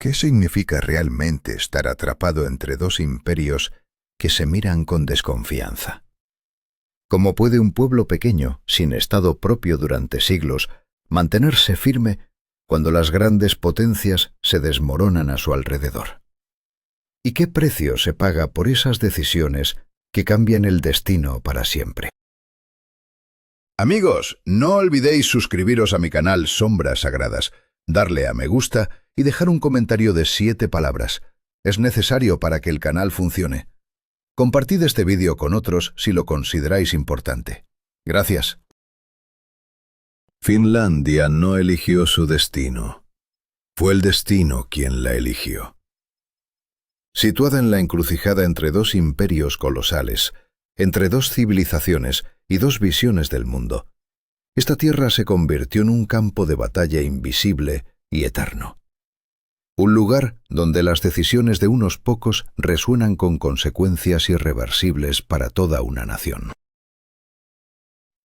¿Qué significa realmente estar atrapado entre dos imperios que se miran con desconfianza? ¿Cómo puede un pueblo pequeño, sin estado propio durante siglos, mantenerse firme cuando las grandes potencias se desmoronan a su alrededor? ¿Y qué precio se paga por esas decisiones que cambian el destino para siempre? Amigos, no olvidéis suscribiros a mi canal Sombras Sagradas, darle a me gusta y dejar un comentario de 7 palabras. Es necesario para que el canal funcione. Compartid este vídeo con otros si lo consideráis importante. Gracias. Finlandia no eligió su destino. Fue el destino quien la eligió. Situada en la encrucijada entre dos imperios colosales, entre dos civilizaciones y dos visiones del mundo, esta tierra se convirtió en un campo de batalla invisible y eterno. Un lugar donde las decisiones de unos pocos resuenan con consecuencias irreversibles para toda una nación.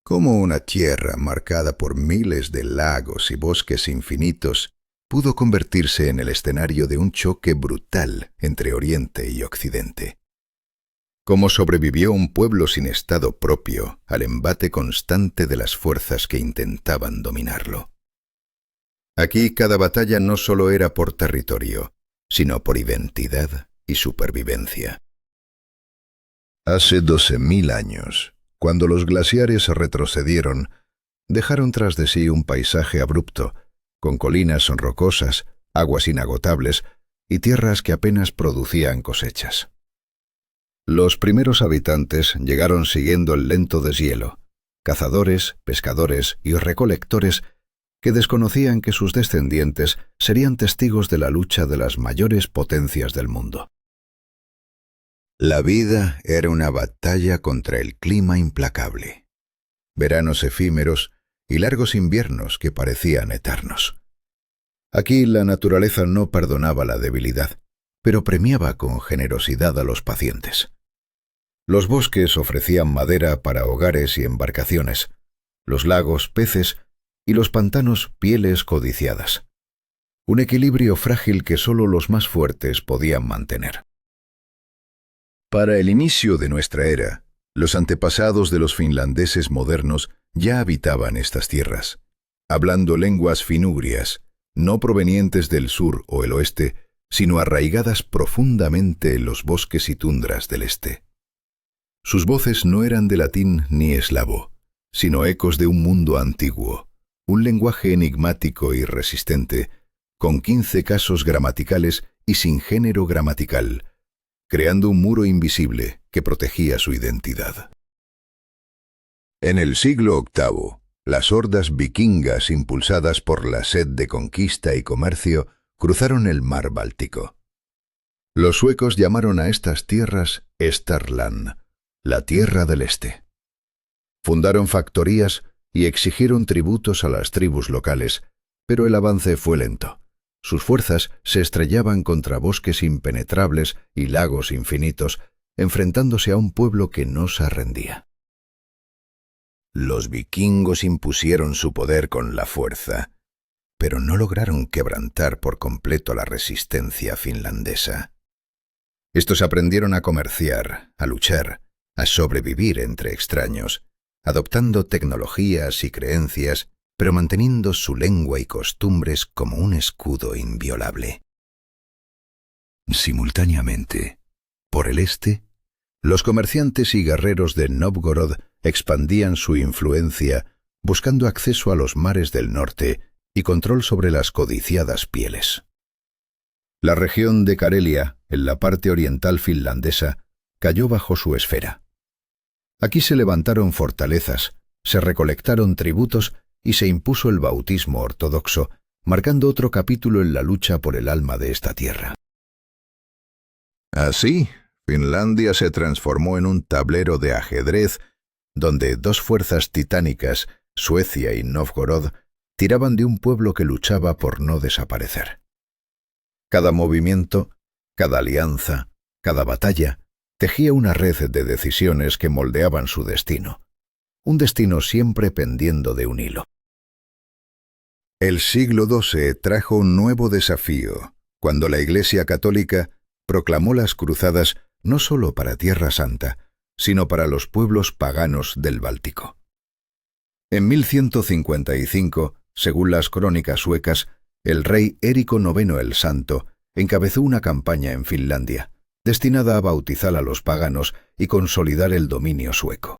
¿Cómo una tierra marcada por miles de lagos y bosques infinitos pudo convertirse en el escenario de un choque brutal entre Oriente y Occidente? ¿Cómo sobrevivió un pueblo sin estado propio al embate constante de las fuerzas que intentaban dominarlo? Aquí cada batalla no solo era por territorio, sino por identidad y supervivencia. Hace 12.000 años, cuando los glaciares retrocedieron, dejaron tras de sí un paisaje abrupto, con colinas rocosas, aguas inagotables y tierras que apenas producían cosechas. Los primeros habitantes llegaron siguiendo el lento deshielo, cazadores, pescadores y recolectores que desconocían que sus descendientes serían testigos de la lucha de las mayores potencias del mundo. La vida era una batalla contra el clima implacable, veranos efímeros y largos inviernos que parecían eternos. Aquí la naturaleza no perdonaba la debilidad, pero premiaba con generosidad a los pacientes. Los bosques ofrecían madera para hogares y embarcaciones, los lagos peces y los pantanos pieles codiciadas. Un equilibrio frágil que solo los más fuertes podían mantener. Para el inicio de nuestra era, los antepasados de los finlandeses modernos ya habitaban estas tierras, hablando lenguas finugrias, no provenientes del sur o el oeste, sino arraigadas profundamente en los bosques y tundras del este. Sus voces no eran de latín ni eslavo, sino ecos de un mundo antiguo, un lenguaje enigmático y resistente, con 15 casos gramaticales y sin género gramatical, creando un muro invisible que protegía su identidad. En el siglo VIII, las hordas vikingas impulsadas por la sed de conquista y comercio cruzaron el mar Báltico. Los suecos llamaron a estas tierras Esterland, la Tierra del Este. Fundaron factorías y exigieron tributos a las tribus locales, pero el avance fue lento. Sus fuerzas se estrellaban contra bosques impenetrables y lagos infinitos, enfrentándose a un pueblo que no se rendía. Los vikingos impusieron su poder con la fuerza, pero no lograron quebrantar por completo la resistencia finlandesa. Estos aprendieron a comerciar, a luchar, a sobrevivir entre extraños, adoptando tecnologías y creencias, pero manteniendo su lengua y costumbres como un escudo inviolable. Simultáneamente, por el este, los comerciantes y guerreros de Novgorod expandían su influencia, buscando acceso a los mares del norte y control sobre las codiciadas pieles. La región de Karelia, en la parte oriental finlandesa, cayó bajo su esfera. Aquí se levantaron fortalezas, se recolectaron tributos y se impuso el bautismo ortodoxo, marcando otro capítulo en la lucha por el alma de esta tierra. Así, Finlandia se transformó en un tablero de ajedrez donde dos fuerzas titánicas, Suecia y Novgorod, tiraban de un pueblo que luchaba por no desaparecer. Cada movimiento, cada alianza, cada batalla, tejía una red de decisiones que moldeaban su destino, un destino siempre pendiendo de un hilo. El siglo XII trajo un nuevo desafío, cuando la Iglesia Católica proclamó las cruzadas no solo para Tierra Santa, sino para los pueblos paganos del Báltico. En 1155, según las crónicas suecas, el rey Érico IX el Santo encabezó una campaña en Finlandia, destinada a bautizar a los paganos y consolidar el dominio sueco.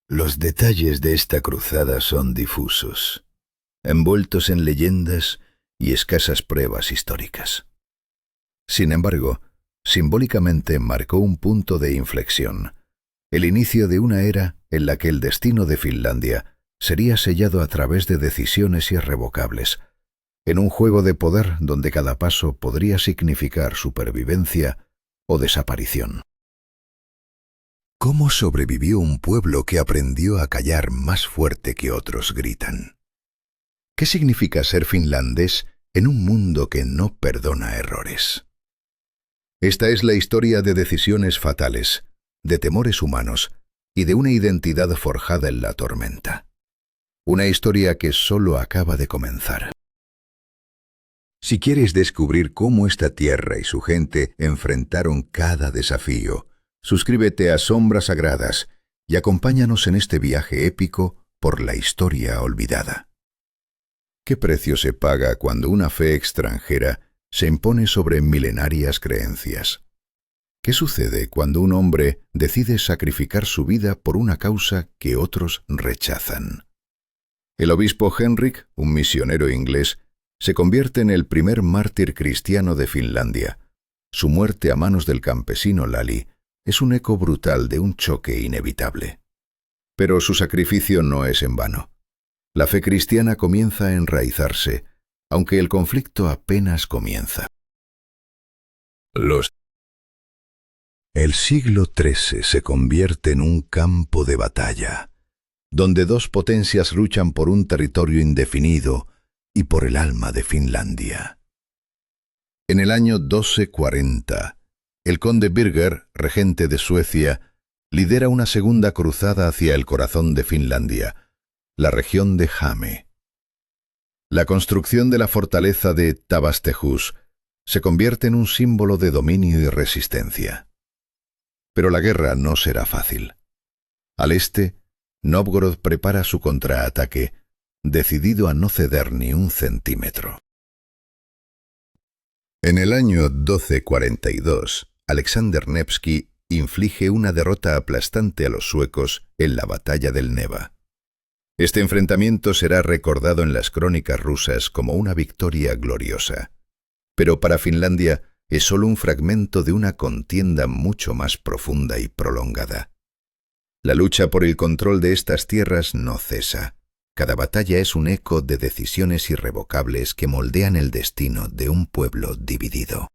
Los detalles de esta cruzada son difusos, envueltos en leyendas y escasas pruebas históricas. Sin embargo, simbólicamente marcó un punto de inflexión, el inicio de una era en la que el destino de Finlandia sería sellado a través de decisiones irrevocables, en un juego de poder donde cada paso podría significar supervivencia o desaparición. ¿Cómo sobrevivió un pueblo que aprendió a callar más fuerte que otros gritan? ¿Qué significa ser finlandés en un mundo que no perdona errores? Esta es la historia de decisiones fatales, de temores humanos y de una identidad forjada en la tormenta. Una historia que solo acaba de comenzar. Si quieres descubrir cómo esta tierra y su gente enfrentaron cada desafío, suscríbete a Sombras Sagradas y acompáñanos en este viaje épico por la historia olvidada. ¿Qué precio se paga cuando una fe extranjera se impone sobre milenarias creencias? ¿Qué sucede cuando un hombre decide sacrificar su vida por una causa que otros rechazan? El obispo Henrik, un misionero inglés, se convierte en el primer mártir cristiano de Finlandia. Su muerte a manos del campesino Lali es un eco brutal de un choque inevitable. Pero su sacrificio no es en vano. La fe cristiana comienza a enraizarse, aunque el conflicto apenas comienza. El siglo XIII se convierte en un campo de batalla, donde dos potencias luchan por un territorio indefinido y por el alma de Finlandia. En el año 1240, el conde Birger, regente de Suecia, lidera una segunda cruzada hacia el corazón de Finlandia, la región de Hame. La construcción de la fortaleza de Tavastehus se convierte en un símbolo de dominio y resistencia. Pero la guerra no será fácil. Al este, Nóvgorod prepara su contraataque, decidido a no ceder ni un centímetro. En el año 1242, Alexander Nevsky inflige una derrota aplastante a los suecos en la batalla del Neva. Este enfrentamiento será recordado en las crónicas rusas como una victoria gloriosa, pero para Finlandia es solo un fragmento de una contienda mucho más profunda y prolongada. La lucha por el control de estas tierras no cesa. Cada batalla es un eco de decisiones irrevocables que moldean el destino de un pueblo dividido.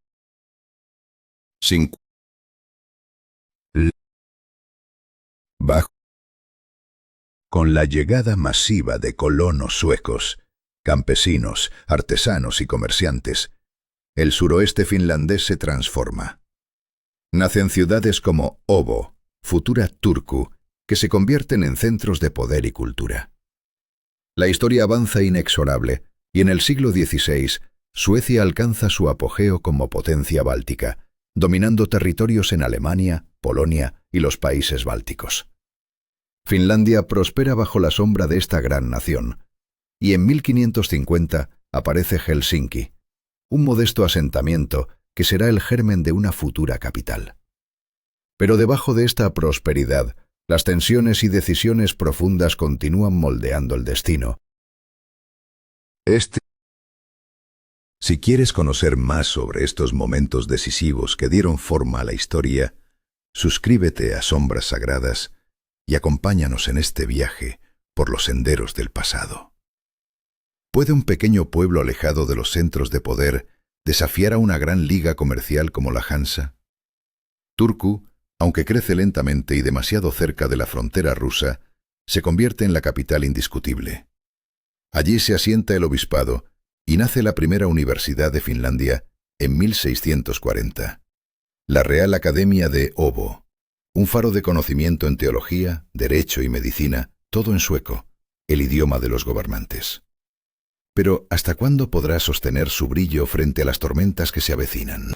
Con la llegada masiva de colonos suecos, campesinos, artesanos y comerciantes, el suroeste finlandés se transforma. Nacen ciudades como Åbo, futura Turku, que se convierten en centros de poder y cultura. La historia avanza inexorable, y en el siglo XVI, Suecia alcanza su apogeo como potencia báltica, dominando territorios en Alemania, Polonia y los países bálticos. Finlandia prospera bajo la sombra de esta gran nación, y en 1550 aparece Helsinki, un modesto asentamiento que será el germen de una futura capital. Pero debajo de esta prosperidad, las tensiones y decisiones profundas continúan moldeando el destino. Si quieres conocer más sobre estos momentos decisivos que dieron forma a la historia, suscríbete a Sombras Sagradas y acompáñanos en este viaje por los senderos del pasado. ¿Puede un pequeño pueblo alejado de los centros de poder desafiar a una gran liga comercial como la Hansa? Turku, aunque crece lentamente y demasiado cerca de la frontera rusa, se convierte en la capital indiscutible. Allí se asienta el obispado y nace la primera universidad de Finlandia en 1640, la Real Academia de Åbo, un faro de conocimiento en teología, derecho y medicina, todo en sueco, el idioma de los gobernantes. Pero ¿hasta cuándo podrá sostener su brillo frente a las tormentas que se avecinan?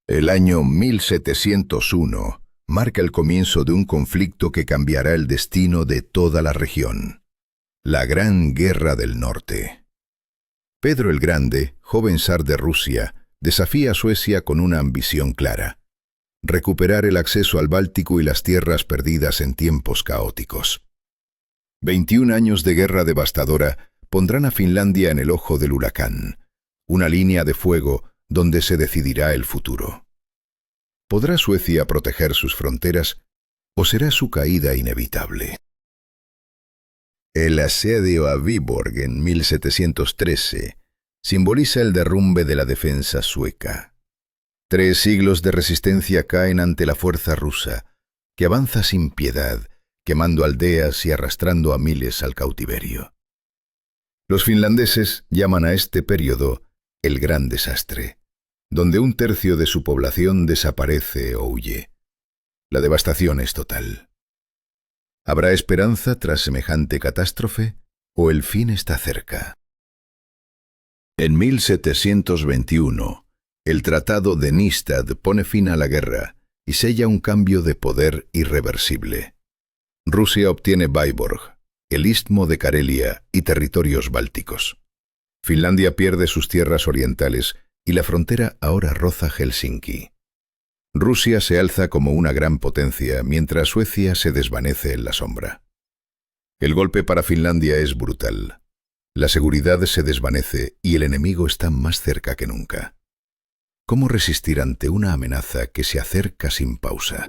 El año 1701 marca el comienzo de un conflicto que cambiará el destino de toda la región. La Gran Guerra del Norte. Pedro el Grande, joven zar de Rusia, desafía a Suecia con una ambición clara: recuperar el acceso al Báltico y las tierras perdidas en tiempos caóticos. 21 años de guerra devastadora pondrán a Finlandia en el ojo del huracán, una línea de fuego donde se decidirá el futuro. ¿Podrá Suecia proteger sus fronteras o será su caída inevitable? El asedio a Viborg en 1713 simboliza el derrumbe de la defensa sueca. 3 siglos de resistencia caen ante la fuerza rusa, que avanza sin piedad, quemando aldeas y arrastrando a miles al cautiverio. Los finlandeses llaman a este período el Gran Desastre, donde 1/3 de su población desaparece o huye. La devastación es total. ¿Habrá esperanza tras semejante catástrofe o el fin está cerca? En 1721, el Tratado de Nystad pone fin a la guerra y sella un cambio de poder irreversible. Rusia obtiene Vyborg, el istmo de Karelia y territorios bálticos. Finlandia pierde sus tierras orientales y la frontera ahora roza Helsinki. Rusia se alza como una gran potencia mientras Suecia se desvanece en la sombra. El golpe para Finlandia es brutal. La seguridad se desvanece y el enemigo está más cerca que nunca. ¿Cómo resistir ante una amenaza que se acerca sin pausa?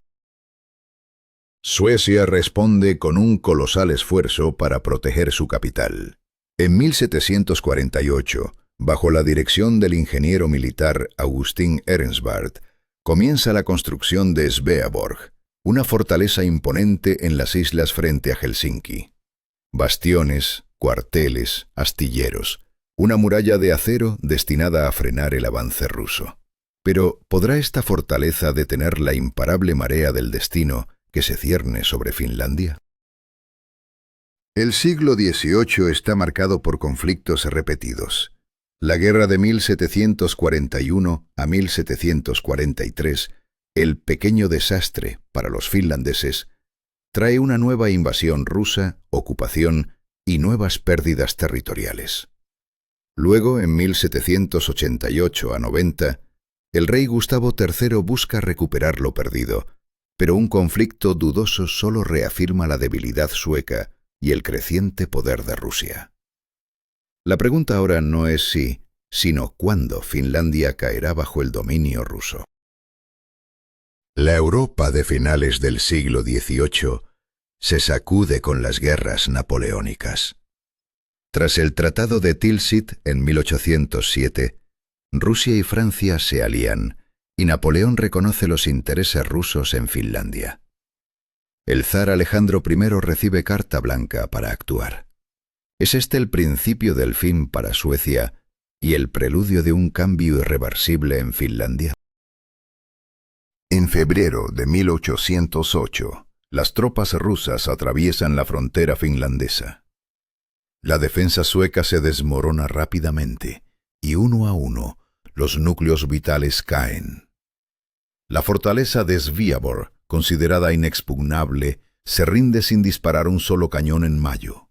Suecia responde con un colosal esfuerzo para proteger su capital. En 1748, bajo la dirección del ingeniero militar Augustin Ehrensvärd, comienza la construcción de Sveaborg, una fortaleza imponente en las islas frente a Helsinki. Bastiones, cuarteles, astilleros, una muralla de acero destinada a frenar el avance ruso. Pero, ¿podrá esta fortaleza detener la imparable marea del destino que se cierne sobre Finlandia? El siglo XVIII está marcado por conflictos repetidos. La guerra de 1741 a 1743, el pequeño desastre para los finlandeses, trae una nueva invasión rusa, ocupación y nuevas pérdidas territoriales. Luego, en 1788 a 90, el rey Gustavo III busca recuperar lo perdido, pero un conflicto dudoso solo reafirma la debilidad sueca y el creciente poder de Rusia. La pregunta ahora no es si, sino cuándo Finlandia caerá bajo el dominio ruso. La Europa de finales del siglo XVIII se sacude con las guerras napoleónicas. Tras el Tratado de Tilsit en 1807, Rusia y Francia se alían y Napoleón reconoce los intereses rusos en Finlandia. El zar Alejandro I recibe carta blanca para actuar. ¿Es este el principio del fin para Suecia y el preludio de un cambio irreversible en Finlandia? En febrero de 1808, las tropas rusas atraviesan la frontera finlandesa. La defensa sueca se desmorona rápidamente y uno a uno los núcleos vitales caen. La fortaleza de Sveaborg, considerada inexpugnable, se rinde sin disparar un solo cañón en mayo.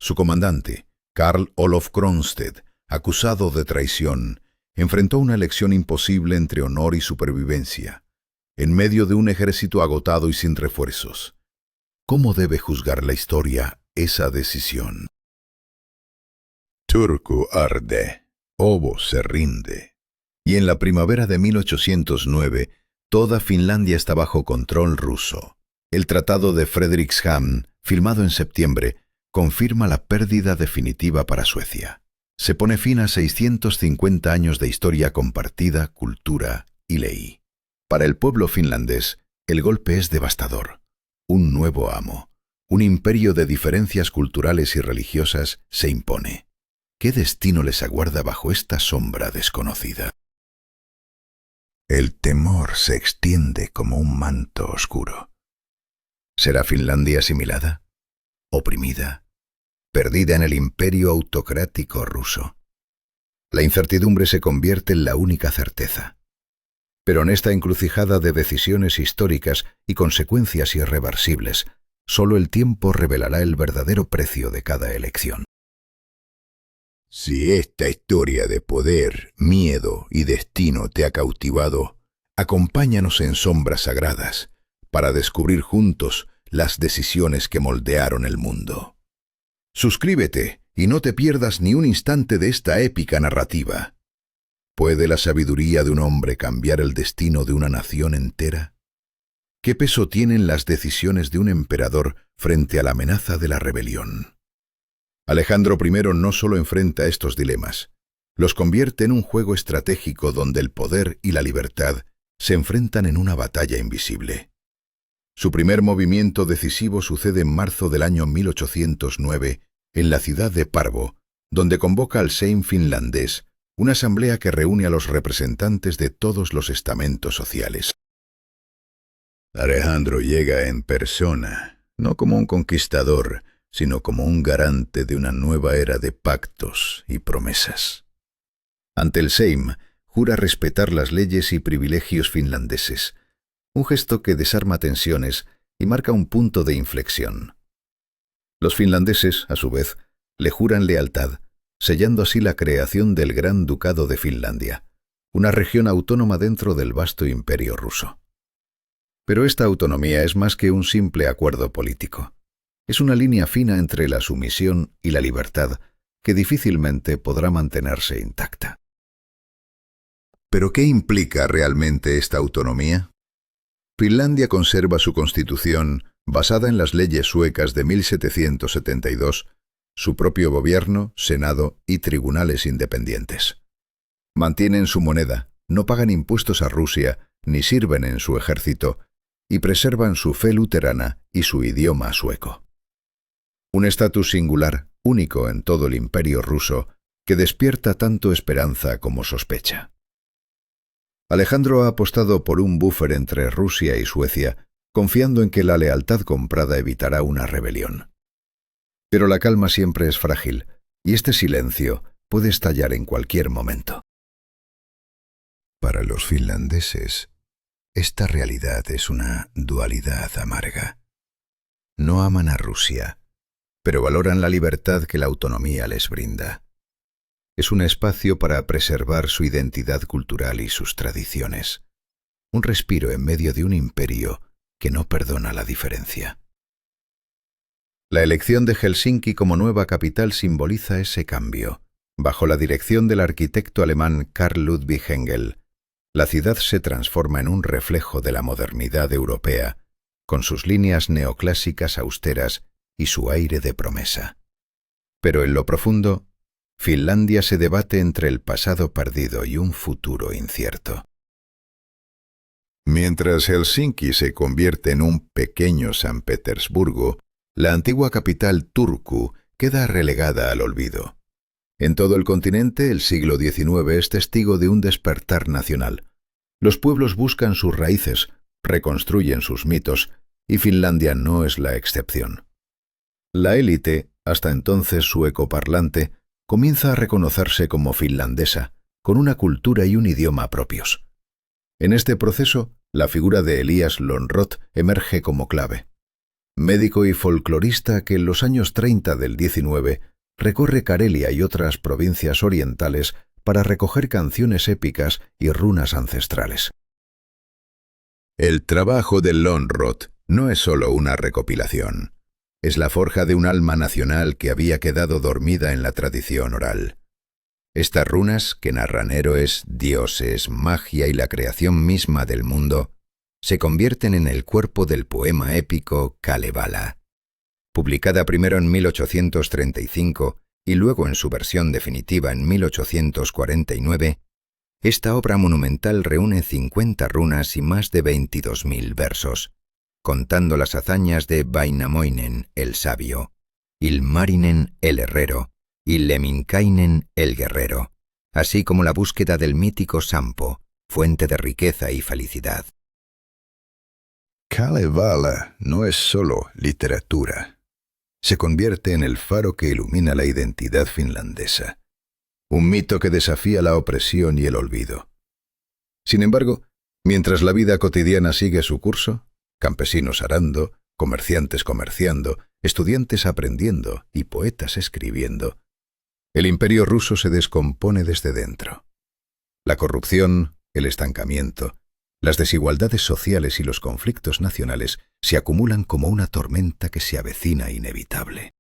Su comandante, Karl Olof Kronstedt, acusado de traición, enfrentó una elección imposible entre honor y supervivencia, en medio de un ejército agotado y sin refuerzos. ¿Cómo debe juzgar la historia esa decisión? Turku arde, Obo se rinde. Y en la primavera de 1809, toda Finlandia está bajo control ruso. El Tratado de Fredrikshamn, firmado en septiembre, confirma la pérdida definitiva para Suecia. Se pone fin a 650 años de historia compartida, cultura y ley. Para el pueblo finlandés, el golpe es devastador. Un nuevo amo, un imperio de diferencias culturales y religiosas se impone. ¿Qué destino les aguarda bajo esta sombra desconocida? El temor se extiende como un manto oscuro. ¿Será Finlandia asimilada? ¿Oprimida? perdida en el imperio autocrático ruso. La incertidumbre se convierte en la única certeza. Pero en esta encrucijada de decisiones históricas y consecuencias irreversibles, solo el tiempo revelará el verdadero precio de cada elección. Si esta historia de poder, miedo y destino te ha cautivado, acompáñanos en Sombras Sagradas para descubrir juntos las decisiones que moldearon el mundo. Suscríbete y no te pierdas ni un instante de esta épica narrativa. ¿Puede la sabiduría de un hombre cambiar el destino de una nación entera? ¿Qué peso tienen las decisiones de un emperador frente a la amenaza de la rebelión? Alejandro I no solo enfrenta estos dilemas, los convierte en un juego estratégico donde el poder y la libertad se enfrentan en una batalla invisible. Su primer movimiento decisivo sucede en marzo del año 1809 en la ciudad de Parvo, donde convoca al Sejm finlandés, una asamblea que reúne a los representantes de todos los estamentos sociales. Alejandro llega en persona, no como un conquistador, sino como un garante de una nueva era de pactos y promesas. Ante el Sejm, jura respetar las leyes y privilegios finlandeses, un gesto que desarma tensiones y marca un punto de inflexión. Los finlandeses, a su vez, le juran lealtad, sellando así la creación del Gran Ducado de Finlandia, una región autónoma dentro del vasto imperio ruso. Pero esta autonomía es más que un simple acuerdo político. Es una línea fina entre la sumisión y la libertad que difícilmente podrá mantenerse intacta. ¿Pero qué implica realmente esta autonomía? Finlandia conserva su constitución basada en las leyes suecas de 1772, su propio gobierno, senado y tribunales independientes. Mantienen su moneda, no pagan impuestos a Rusia ni sirven en su ejército y preservan su fe luterana y su idioma sueco. Un estatus singular, único en todo el imperio ruso, que despierta tanto esperanza como sospecha. Alejandro ha apostado por un buffer entre Rusia y Suecia, confiando en que la lealtad comprada evitará una rebelión. Pero la calma siempre es frágil, y este silencio puede estallar en cualquier momento. Para los finlandeses, esta realidad es una dualidad amarga. No aman a Rusia, pero valoran la libertad que la autonomía les brinda. Es un espacio para preservar su identidad cultural y sus tradiciones. Un respiro en medio de un imperio que no perdona la diferencia. La elección de Helsinki como nueva capital simboliza ese cambio. Bajo la dirección del arquitecto alemán Karl Ludwig Engel, la ciudad se transforma en un reflejo de la modernidad europea, con sus líneas neoclásicas austeras y su aire de promesa. Pero en lo profundo, Finlandia se debate entre el pasado perdido y un futuro incierto. Mientras Helsinki se convierte en un pequeño San Petersburgo, la antigua capital Turku queda relegada al olvido. En todo el continente, el siglo XIX es testigo de un despertar nacional. Los pueblos buscan sus raíces, reconstruyen sus mitos, y Finlandia no es la excepción. La élite, hasta entonces sueco-parlante, comienza a reconocerse como finlandesa, con una cultura y un idioma propios. En este proceso, la figura de Elias Lönnrot emerge como clave. Médico y folclorista que en los años 30 del XIX recorre Karelia y otras provincias orientales para recoger canciones épicas y runas ancestrales. El trabajo de Lönnrot no es solo una recopilación. Es la forja de un alma nacional que había quedado dormida en la tradición oral. Estas runas, que narran héroes, dioses, magia y la creación misma del mundo, se convierten en el cuerpo del poema épico Kalevala. Publicada primero en 1835 y luego en su versión definitiva en 1849, esta obra monumental reúne 50 runas y más de 22.000 versos, contando las hazañas de Vainamoinen, el sabio, Ilmarinen, el herrero, y Lemminkainen, el guerrero, así como la búsqueda del mítico Sampo, fuente de riqueza y felicidad. Kalevala no es solo literatura, se convierte en el faro que ilumina la identidad finlandesa. Un mito que desafía la opresión y el olvido. Sin embargo, mientras la vida cotidiana sigue su curso, campesinos arando, comerciantes comerciando, estudiantes aprendiendo y poetas escribiendo, el imperio ruso se descompone desde dentro. La corrupción, el estancamiento, las desigualdades sociales y los conflictos nacionales se acumulan como una tormenta que se avecina inevitable.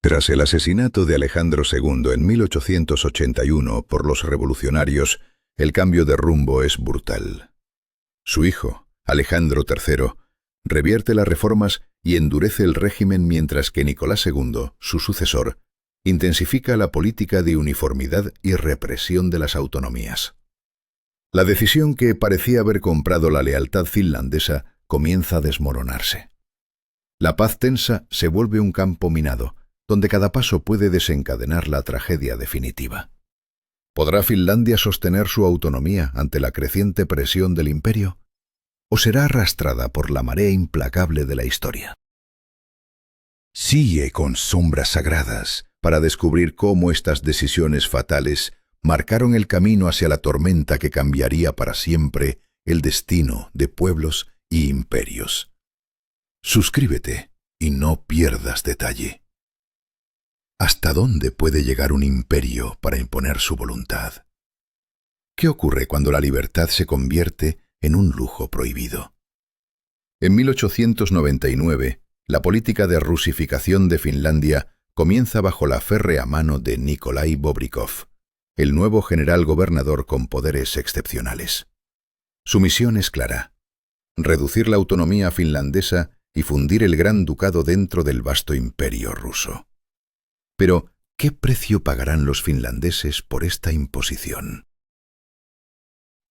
Tras el asesinato de Alejandro II en 1881 por los revolucionarios, el cambio de rumbo es brutal. Su hijo, Alejandro III, revierte las reformas y endurece el régimen mientras que Nicolás II, su sucesor, intensifica la política de uniformidad y represión de las autonomías. La decisión que parecía haber comprado la lealtad finlandesa comienza a desmoronarse. La paz tensa se vuelve un campo minado, donde cada paso puede desencadenar la tragedia definitiva. ¿Podrá Finlandia sostener su autonomía ante la creciente presión del imperio? ¿O será arrastrada por la marea implacable de la historia? Sigue con sombras sagradas para descubrir cómo estas decisiones fatales marcaron el camino hacia la tormenta que cambiaría para siempre el destino de pueblos y imperios. Suscríbete y no pierdas detalle. ¿Hasta dónde puede llegar un imperio para imponer su voluntad? ¿Qué ocurre cuando la libertad se convierte en un lujo prohibido? En 1899, la política de rusificación de Finlandia comienza bajo la férrea mano de Nikolai Bobrikov, el nuevo general gobernador con poderes excepcionales. Su misión es clara: reducir la autonomía finlandesa y fundir el gran ducado dentro del vasto imperio ruso. Pero, ¿qué precio pagarán los finlandeses por esta imposición?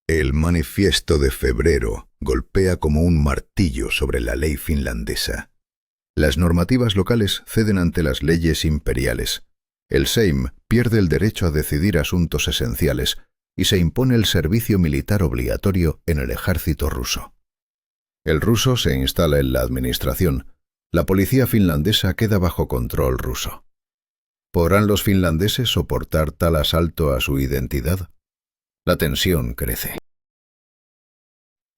El Manifiesto de Febrero golpea como un martillo sobre la ley finlandesa. Las normativas locales ceden ante las leyes imperiales. El Sejm pierde el derecho a decidir asuntos esenciales y se impone el servicio militar obligatorio en el ejército ruso. El ruso se instala en la administración. La policía finlandesa queda bajo control ruso. ¿Podrán los finlandeses soportar tal asalto a su identidad? La tensión crece.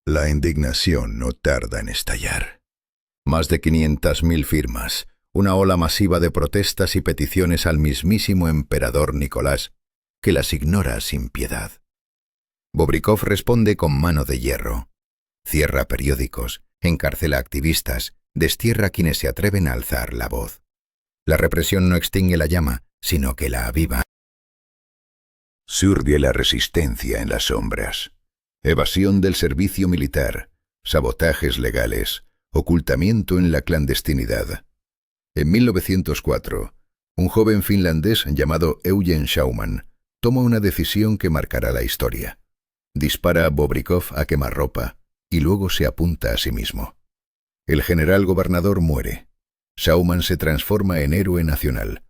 La indignación no tarda en estallar. Más de 500.000 firmas, una ola masiva de protestas y peticiones al mismísimo emperador Nicolás, que las ignora sin piedad. Bobrikov responde con mano de hierro. Cierra periódicos, encarcela activistas, destierra a quienes se atreven a alzar la voz. La represión no extingue la llama, sino que la aviva. Surge la resistencia en las sombras. Evasión del servicio militar, sabotajes legales, ocultamiento en la clandestinidad. En 1904, un joven finlandés llamado Eugen Schauman toma una decisión que marcará la historia. Dispara a Bobrikov a quemarropa y luego se apunta a sí mismo. El general gobernador muere. Schauman se transforma en héroe nacional,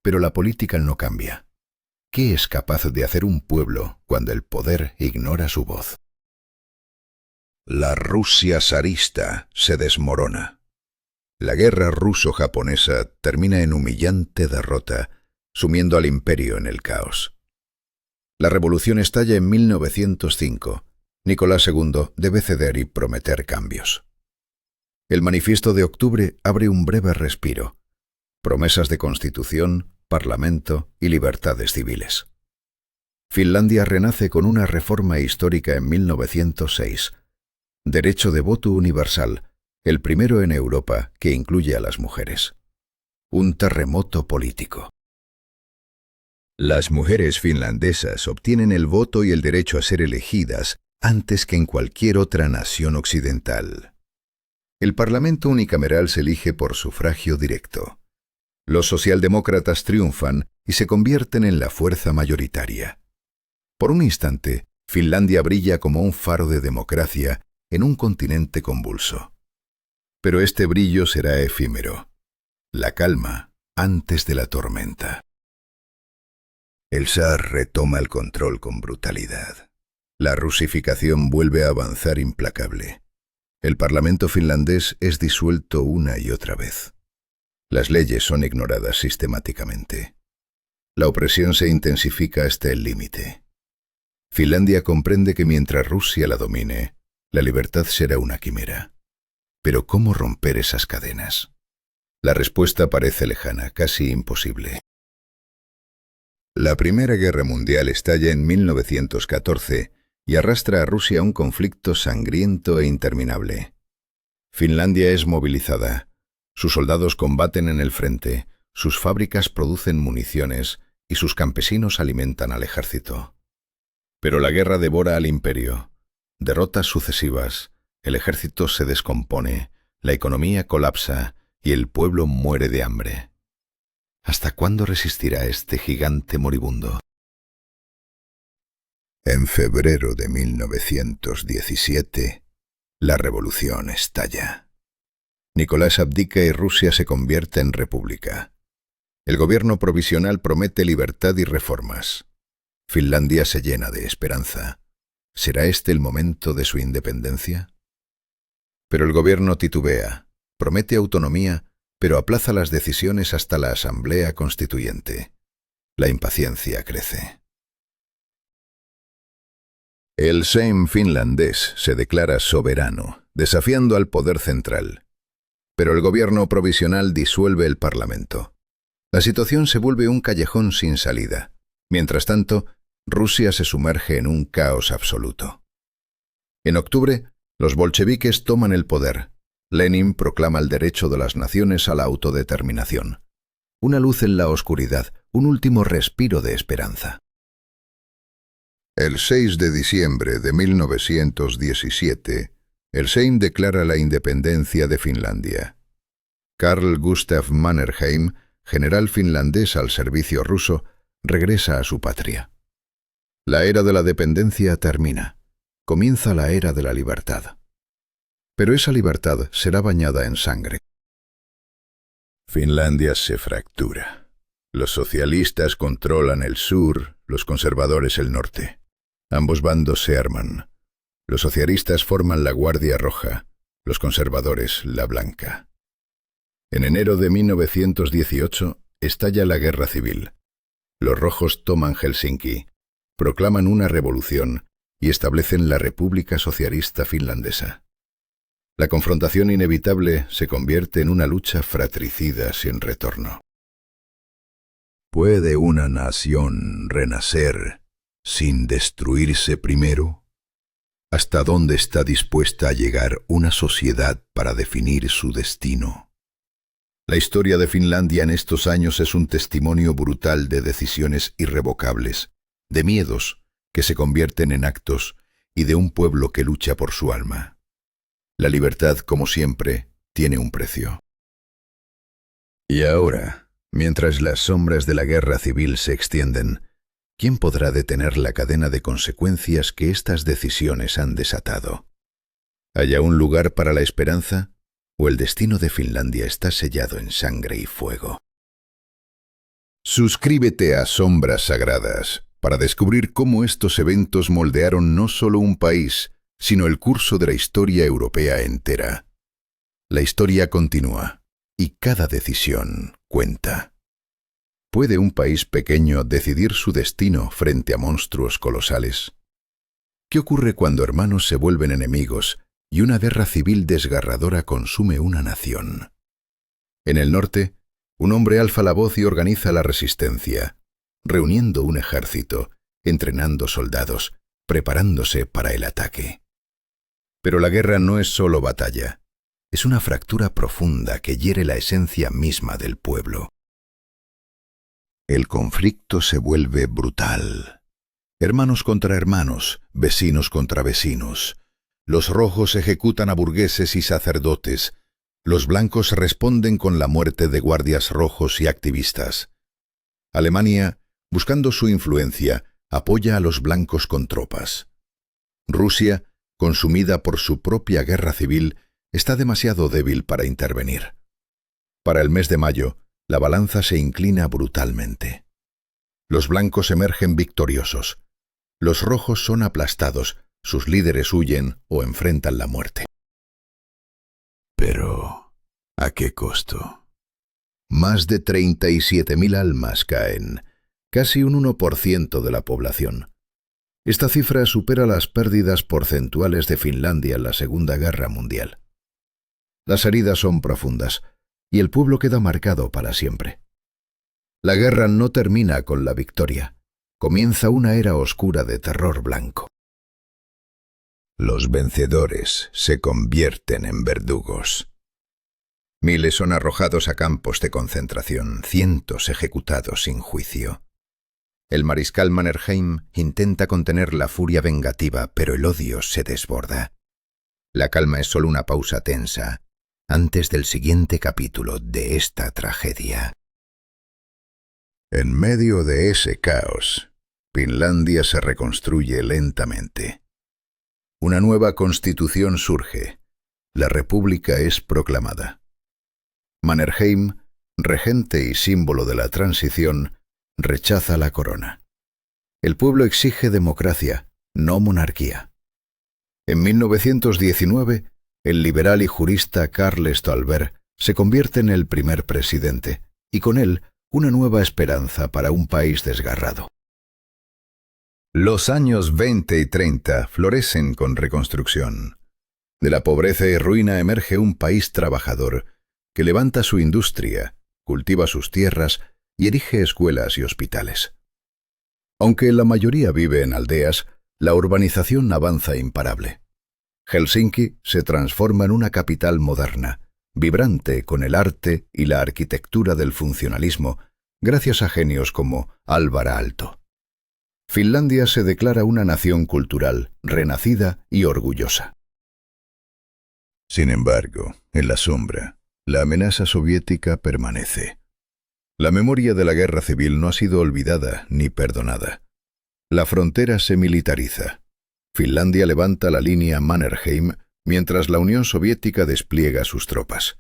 pero la política no cambia. ¿Qué es capaz de hacer un pueblo cuando el poder ignora su voz? La Rusia zarista se desmorona. La guerra ruso-japonesa termina en humillante derrota, sumiendo al imperio en el caos. La revolución estalla en 1905. Nicolás II debe ceder y prometer cambios. El Manifiesto de Octubre abre un breve respiro. Promesas de constitución, parlamento y libertades civiles. Finlandia renace con una reforma histórica en 1906. Derecho de voto universal, el primero en Europa que incluye a las mujeres. Un terremoto político. Las mujeres finlandesas obtienen el voto y el derecho a ser elegidas antes que en cualquier otra nación occidental. El Parlamento unicameral se elige por sufragio directo. Los socialdemócratas triunfan y se convierten en la fuerza mayoritaria. Por un instante, Finlandia brilla como un faro de democracia en un continente convulso. Pero este brillo será efímero. La calma antes de la tormenta. El zar retoma el control con brutalidad. La rusificación vuelve a avanzar implacable. El parlamento finlandés es disuelto una y otra vez. Las leyes son ignoradas sistemáticamente. La opresión se intensifica hasta el límite. Finlandia comprende que mientras Rusia la domine, la libertad será una quimera. Pero ¿cómo romper esas cadenas? La respuesta parece lejana, casi imposible. La Primera Guerra Mundial estalla en 1914 y arrastra a Rusia a un conflicto sangriento e interminable. Finlandia es movilizada. Sus soldados combaten en el frente, sus fábricas producen municiones y sus campesinos alimentan al ejército. Pero la guerra devora al imperio. Derrotas sucesivas, el ejército se descompone, la economía colapsa y el pueblo muere de hambre. ¿Hasta cuándo resistirá este gigante moribundo? En febrero de 1917, la revolución estalla. Nicolás abdica y Rusia se convierte en república. El gobierno provisional promete libertad y reformas. Finlandia se llena de esperanza. ¿Será este el momento de su independencia? Pero el gobierno titubea, promete autonomía, pero aplaza las decisiones hasta la Asamblea Constituyente. La impaciencia crece. El Sejm finlandés se declara soberano, desafiando al poder central. Pero el gobierno provisional disuelve el parlamento. La situación se vuelve un callejón sin salida. Mientras tanto, Rusia se sumerge en un caos absoluto. En octubre, los bolcheviques toman el poder. Lenin proclama el derecho de las naciones a la autodeterminación. Una luz en la oscuridad, un último respiro de esperanza. El 6 de diciembre de 1917, el Sejm declara la independencia de Finlandia. Carl Gustaf Mannerheim, general finlandés al servicio ruso, regresa a su patria. La era de la dependencia termina. Comienza la era de la libertad. Pero esa libertad será bañada en sangre. Finlandia se fractura. Los socialistas controlan el sur, los conservadores el norte. Ambos bandos se arman. Los socialistas forman la Guardia Roja, los conservadores la Blanca. En enero de 1918 estalla la guerra civil. Los rojos toman Helsinki, proclaman una revolución y establecen la República Socialista Finlandesa. La confrontación inevitable se convierte en una lucha fratricida sin retorno. ¿Puede una nación renacer sin destruirse primero? ¿Hasta dónde está dispuesta a llegar una sociedad para definir su destino? La historia de Finlandia en estos años es un testimonio brutal de decisiones irrevocables, de miedos que se convierten en actos y de un pueblo que lucha por su alma. La libertad, como siempre, tiene un precio. Y ahora, mientras las sombras de la guerra civil se extienden, ¿quién podrá detener la cadena de consecuencias que estas decisiones han desatado? ¿Hay aún lugar para la esperanza? ¿O el destino de Finlandia está sellado en sangre y fuego? Suscríbete a Sombras Sagradas para descubrir cómo estos eventos moldearon no solo un país, sino el curso de la historia europea entera. La historia continúa, y cada decisión cuenta. ¿Puede un país pequeño decidir su destino frente a monstruos colosales? ¿Qué ocurre cuando hermanos se vuelven enemigos y una guerra civil desgarradora consume una nación? En el norte, un hombre alza la voz y organiza la resistencia, reuniendo un ejército, entrenando soldados, preparándose para el ataque. Pero la guerra no es solo batalla, es una fractura profunda que hiere la esencia misma del pueblo. El conflicto se vuelve brutal. Hermanos contra hermanos, vecinos contra vecinos. Los rojos ejecutan a burgueses y sacerdotes. Los blancos responden con la muerte de guardias rojos y activistas. Alemania, buscando su influencia, apoya a los blancos con tropas. Rusia, consumida por su propia guerra civil, está demasiado débil para intervenir. Para el mes de mayo, la balanza se inclina brutalmente. Los blancos emergen victoriosos. Los rojos son aplastados, sus líderes huyen o enfrentan la muerte. Pero, ¿a qué costo? Más de 37.000 almas caen, casi un 1% de la población. Esta cifra supera las pérdidas porcentuales de Finlandia en la Segunda Guerra Mundial. Las heridas son profundas y el pueblo queda marcado para siempre. La guerra no termina con la victoria. Comienza una era oscura de terror blanco. Los vencedores se convierten en verdugos. Miles son arrojados a campos de concentración, cientos ejecutados sin juicio. El mariscal Mannerheim intenta contener la furia vengativa, pero el odio se desborda. La calma es solo una pausa tensa antes del siguiente capítulo de esta tragedia. En medio de ese caos, Finlandia se reconstruye lentamente. Una nueva constitución surge. La república es proclamada. Mannerheim, regente y símbolo de la transición, rechaza la corona. El pueblo exige democracia, no monarquía. En 1919, el liberal y jurista Carl Stolber se convierte en el primer presidente, y con él una nueva esperanza para un país desgarrado. Los años 20 y 30 florecen con reconstrucción. De la pobreza y ruina emerge un país trabajador que levanta su industria, cultiva sus tierras y erige escuelas y hospitales. Aunque la mayoría vive en aldeas, la urbanización avanza imparable. Helsinki se transforma en una capital moderna, vibrante con el arte y la arquitectura del funcionalismo, gracias a genios como Alvar Aalto. Finlandia se declara una nación cultural, renacida y orgullosa. Sin embargo, en la sombra, la amenaza soviética permanece. La memoria de la guerra civil no ha sido olvidada ni perdonada. La frontera se militariza. Finlandia levanta la línea Mannerheim, mientras la Unión Soviética despliega sus tropas.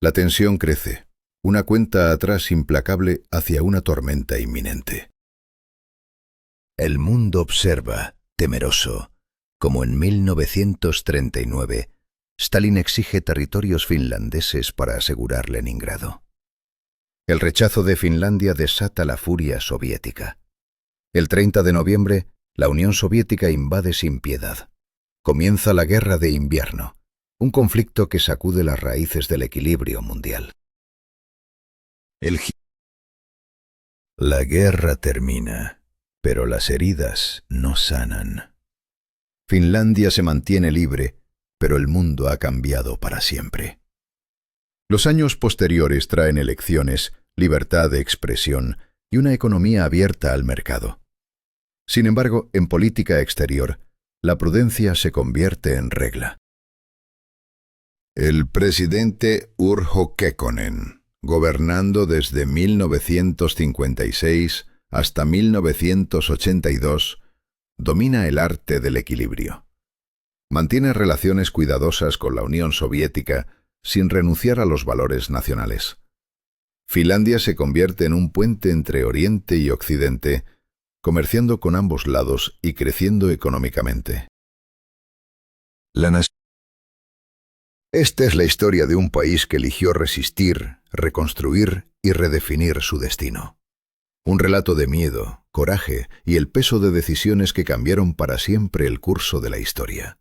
La tensión crece, una cuenta atrás implacable hacia una tormenta inminente. El mundo observa, temeroso, como en 1939, Stalin exige territorios finlandeses para asegurar Leningrado. El rechazo de Finlandia desata la furia soviética. El 30 de noviembre, la Unión Soviética invade sin piedad. Comienza la Guerra de Invierno, un conflicto que sacude las raíces del equilibrio mundial. La guerra termina, pero las heridas no sanan. Finlandia se mantiene libre, pero el mundo ha cambiado para siempre. Los años posteriores traen elecciones, libertad de expresión y una economía abierta al mercado. Sin embargo, en política exterior, la prudencia se convierte en regla. El presidente Urho Kekkonen, gobernando desde 1956 hasta 1982, domina el arte del equilibrio. Mantiene relaciones cuidadosas con la Unión Soviética sin renunciar a los valores nacionales. Finlandia se convierte en un puente entre Oriente y Occidente, comerciando con ambos lados y creciendo económicamente. Esta es la historia de un país que eligió resistir, reconstruir y redefinir su destino. Un relato de miedo, coraje y el peso de decisiones que cambiaron para siempre el curso de la historia.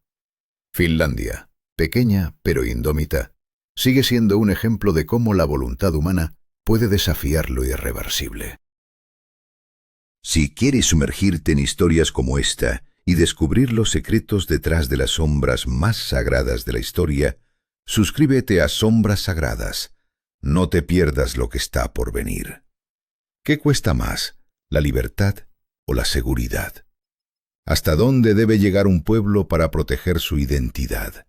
Finlandia, pequeña pero indómita, sigue siendo un ejemplo de cómo la voluntad humana puede desafiar lo irreversible. Si quieres sumergirte en historias como esta y descubrir los secretos detrás de las sombras más sagradas de la historia, suscríbete a Sombras Sagradas. No te pierdas lo que está por venir. ¿Qué cuesta más, la libertad o la seguridad? ¿Hasta dónde debe llegar un pueblo para proteger su identidad?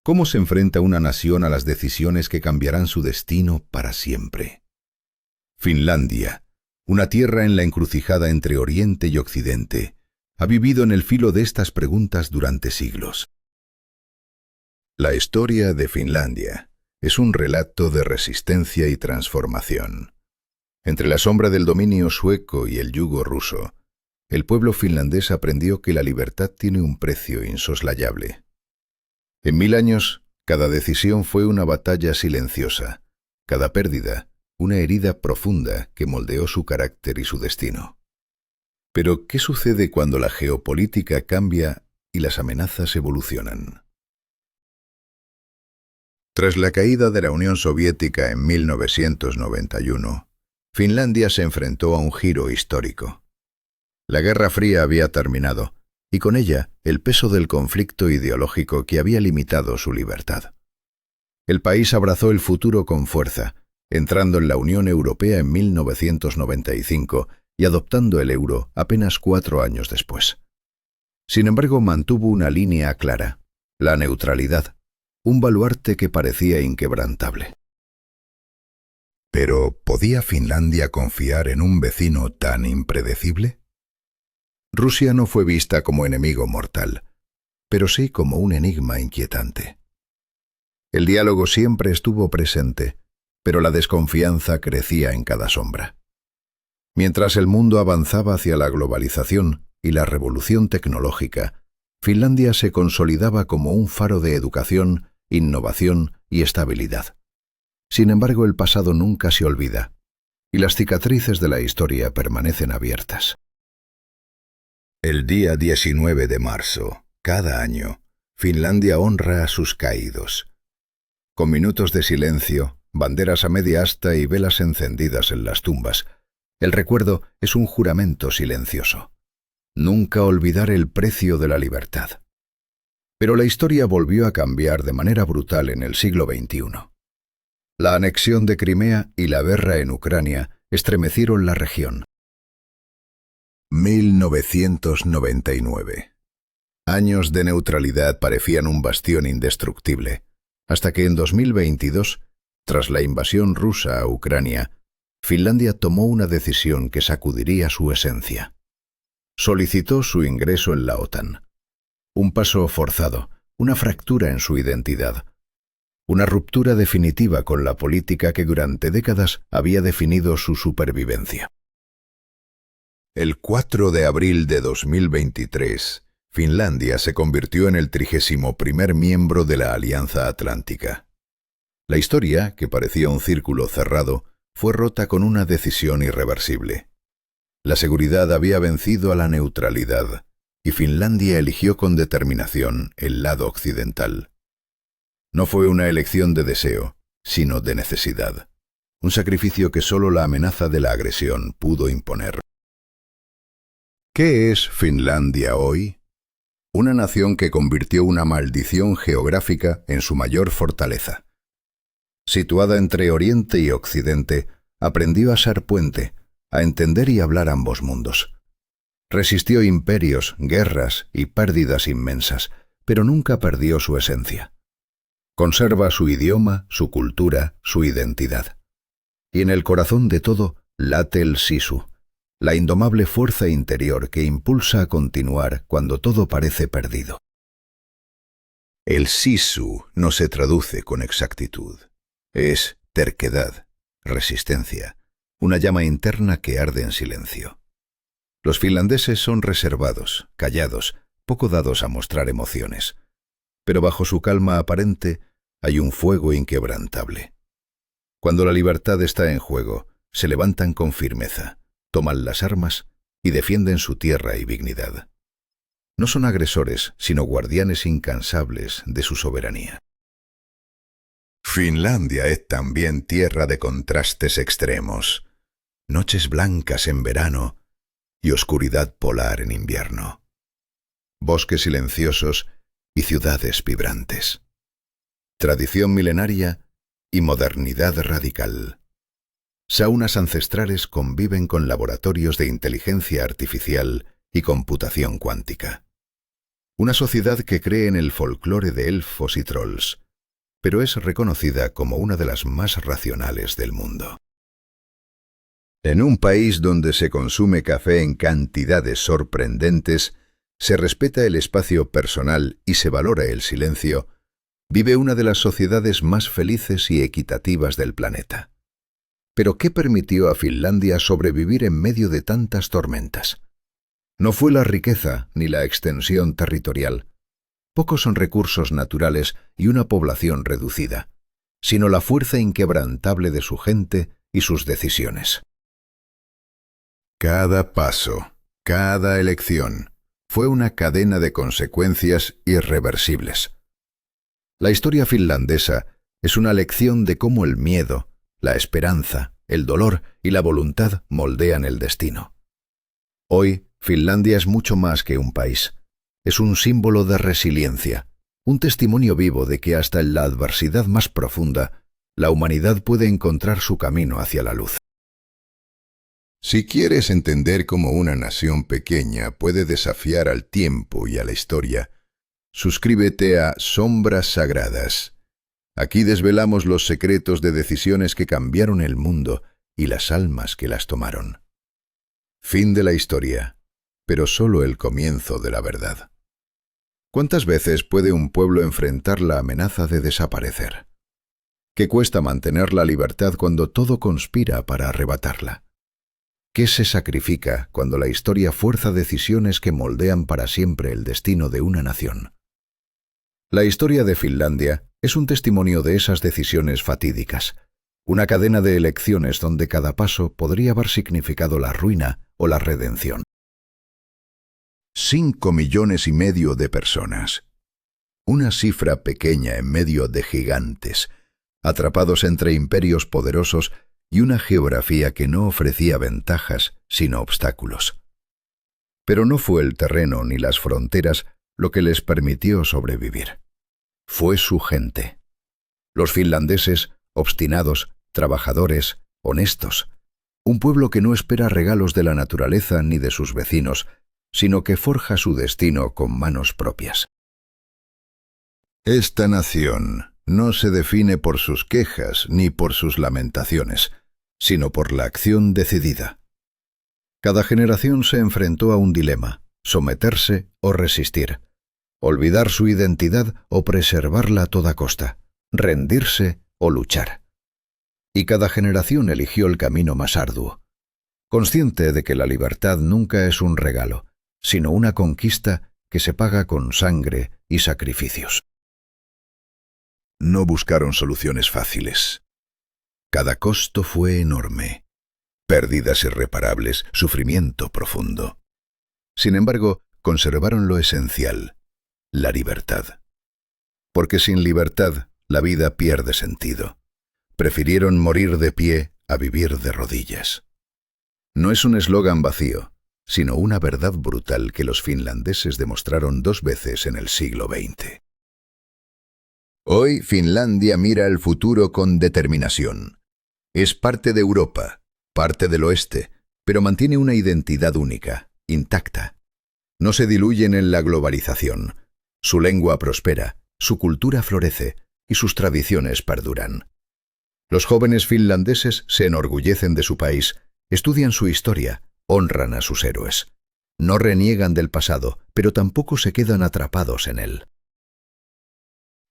¿Cómo se enfrenta una nación a las decisiones que cambiarán su destino para siempre? Finlandia, una tierra en la encrucijada entre Oriente y Occidente, ha vivido en el filo de estas preguntas durante siglos. La historia de Finlandia es un relato de resistencia y transformación. Entre la sombra del dominio sueco y el yugo ruso, el pueblo finlandés aprendió que la libertad tiene un precio insoslayable. En 1000 años, cada decisión fue una batalla silenciosa, cada pérdida, una herida profunda que moldeó su carácter y su destino. Pero, ¿qué sucede cuando la geopolítica cambia y las amenazas evolucionan? Tras la caída de la Unión Soviética en 1991, Finlandia se enfrentó a un giro histórico. La Guerra Fría había terminado, y con ella el peso del conflicto ideológico que había limitado su libertad. El país abrazó el futuro con fuerza, entrando en la Unión Europea en 1995 y adoptando el euro apenas 4 años después. Sin embargo, mantuvo una línea clara: la neutralidad, un baluarte que parecía inquebrantable. ¿Pero podía Finlandia confiar en un vecino tan impredecible? Rusia no fue vista como enemigo mortal, pero sí como un enigma inquietante. El diálogo siempre estuvo presente, pero la desconfianza crecía en cada sombra. Mientras el mundo avanzaba hacia la globalización y la revolución tecnológica, Finlandia se consolidaba como un faro de educación, innovación y estabilidad. Sin embargo, el pasado nunca se olvida, y las cicatrices de la historia permanecen abiertas. El día 19 de marzo, cada año, Finlandia honra a sus caídos. Con minutos de silencio, banderas a media asta y velas encendidas en las tumbas, el recuerdo es un juramento silencioso. Nunca olvidar el precio de la libertad. Pero la historia volvió a cambiar de manera brutal en el siglo XXI. La anexión de Crimea y la guerra en Ucrania estremecieron la región. 1999. Años de neutralidad parecían un bastión indestructible, hasta que en 2022, tras la invasión rusa a Ucrania, Finlandia tomó una decisión que sacudiría su esencia. Solicitó su ingreso en la OTAN. Un paso forzado, una fractura en su identidad. Una ruptura definitiva con la política que durante décadas había definido su supervivencia. El 4 de abril de 2023, Finlandia se convirtió en el 31º miembro de la Alianza Atlántica. La historia, que parecía un círculo cerrado, fue rota con una decisión irreversible. La seguridad había vencido a la neutralidad, y Finlandia eligió con determinación el lado occidental. No fue una elección de deseo, sino de necesidad, un sacrificio que solo la amenaza de la agresión pudo imponer. ¿Qué es Finlandia hoy? Una nación que convirtió una maldición geográfica en su mayor fortaleza. Situada entre Oriente y Occidente, aprendió a ser puente, a entender y hablar ambos mundos. Resistió imperios, guerras y pérdidas inmensas, pero nunca perdió su esencia. Conserva su idioma, su cultura, su identidad. Y en el corazón de todo late el sisu, la indomable fuerza interior que impulsa a continuar cuando todo parece perdido. El sisu no se traduce con exactitud. Es terquedad, resistencia, una llama interna que arde en silencio. Los finlandeses son reservados, callados, poco dados a mostrar emociones, pero bajo su calma aparente hay un fuego inquebrantable. Cuando la libertad está en juego, se levantan con firmeza, toman las armas y defienden su tierra y dignidad. No son agresores, sino guardianes incansables de su soberanía. Finlandia es también tierra de contrastes extremos, noches blancas en verano y oscuridad polar en invierno, bosques silenciosos y ciudades vibrantes, tradición milenaria y modernidad radical. Saunas ancestrales conviven con laboratorios de inteligencia artificial y computación cuántica. Una sociedad que cree en el folclore de elfos y trolls, pero es reconocida como una de las más racionales del mundo. En un país donde se consume café en cantidades sorprendentes, se respeta el espacio personal y se valora el silencio, vive una de las sociedades más felices y equitativas del planeta. ¿Pero qué permitió a Finlandia sobrevivir en medio de tantas tormentas? No fue la riqueza ni la extensión territorial. Pocos son recursos naturales y una población reducida, sino la fuerza inquebrantable de su gente y sus decisiones. Cada paso, cada elección, fue una cadena de consecuencias irreversibles. La historia finlandesa es una lección de cómo el miedo, la esperanza, el dolor y la voluntad moldean el destino. Hoy, Finlandia es mucho más que un país. Es un símbolo de resiliencia, un testimonio vivo de que hasta en la adversidad más profunda, la humanidad puede encontrar su camino hacia la luz. Si quieres entender cómo una nación pequeña puede desafiar al tiempo y a la historia, suscríbete a Sombras Sagradas. Aquí desvelamos los secretos de decisiones que cambiaron el mundo y las almas que las tomaron. Fin de la historia, pero solo el comienzo de la verdad. ¿Cuántas veces puede un pueblo enfrentar la amenaza de desaparecer? ¿Qué cuesta mantener la libertad cuando todo conspira para arrebatarla? ¿Qué se sacrifica cuando la historia fuerza decisiones que moldean para siempre el destino de una nación? La historia de Finlandia es un testimonio de esas decisiones fatídicas, una cadena de elecciones donde cada paso podría haber significado la ruina o la redención. 5,5 millones de personas. Una cifra pequeña en medio de gigantes, atrapados entre imperios poderosos y una geografía que no ofrecía ventajas, sino obstáculos. Pero no fue el terreno ni las fronteras lo que les permitió sobrevivir. Fue su gente. Los finlandeses, obstinados, trabajadores, honestos. Un pueblo que no espera regalos de la naturaleza ni de sus vecinos, sino que forja su destino con manos propias. Esta nación no se define por sus quejas ni por sus lamentaciones, sino por la acción decidida. Cada generación se enfrentó a un dilema: someterse o resistir, olvidar su identidad o preservarla a toda costa, rendirse o luchar. Y cada generación eligió el camino más arduo, consciente de que la libertad nunca es un regalo, sino una conquista que se paga con sangre y sacrificios. No buscaron soluciones fáciles. Cada costo fue enorme. Pérdidas irreparables, sufrimiento profundo. Sin embargo, conservaron lo esencial: la libertad. Porque sin libertad, la vida pierde sentido. Prefirieron morir de pie a vivir de rodillas. No es un eslogan vacío, sino una verdad brutal que los finlandeses demostraron 2 veces en el siglo XX. Hoy Finlandia mira al futuro con determinación. Es parte de Europa, parte del oeste, pero mantiene una identidad única, intacta. No se diluyen en la globalización. Su lengua prospera, su cultura florece y sus tradiciones perduran. Los jóvenes finlandeses se enorgullecen de su país, estudian su historia, honran a sus héroes. No reniegan del pasado, pero tampoco se quedan atrapados en él.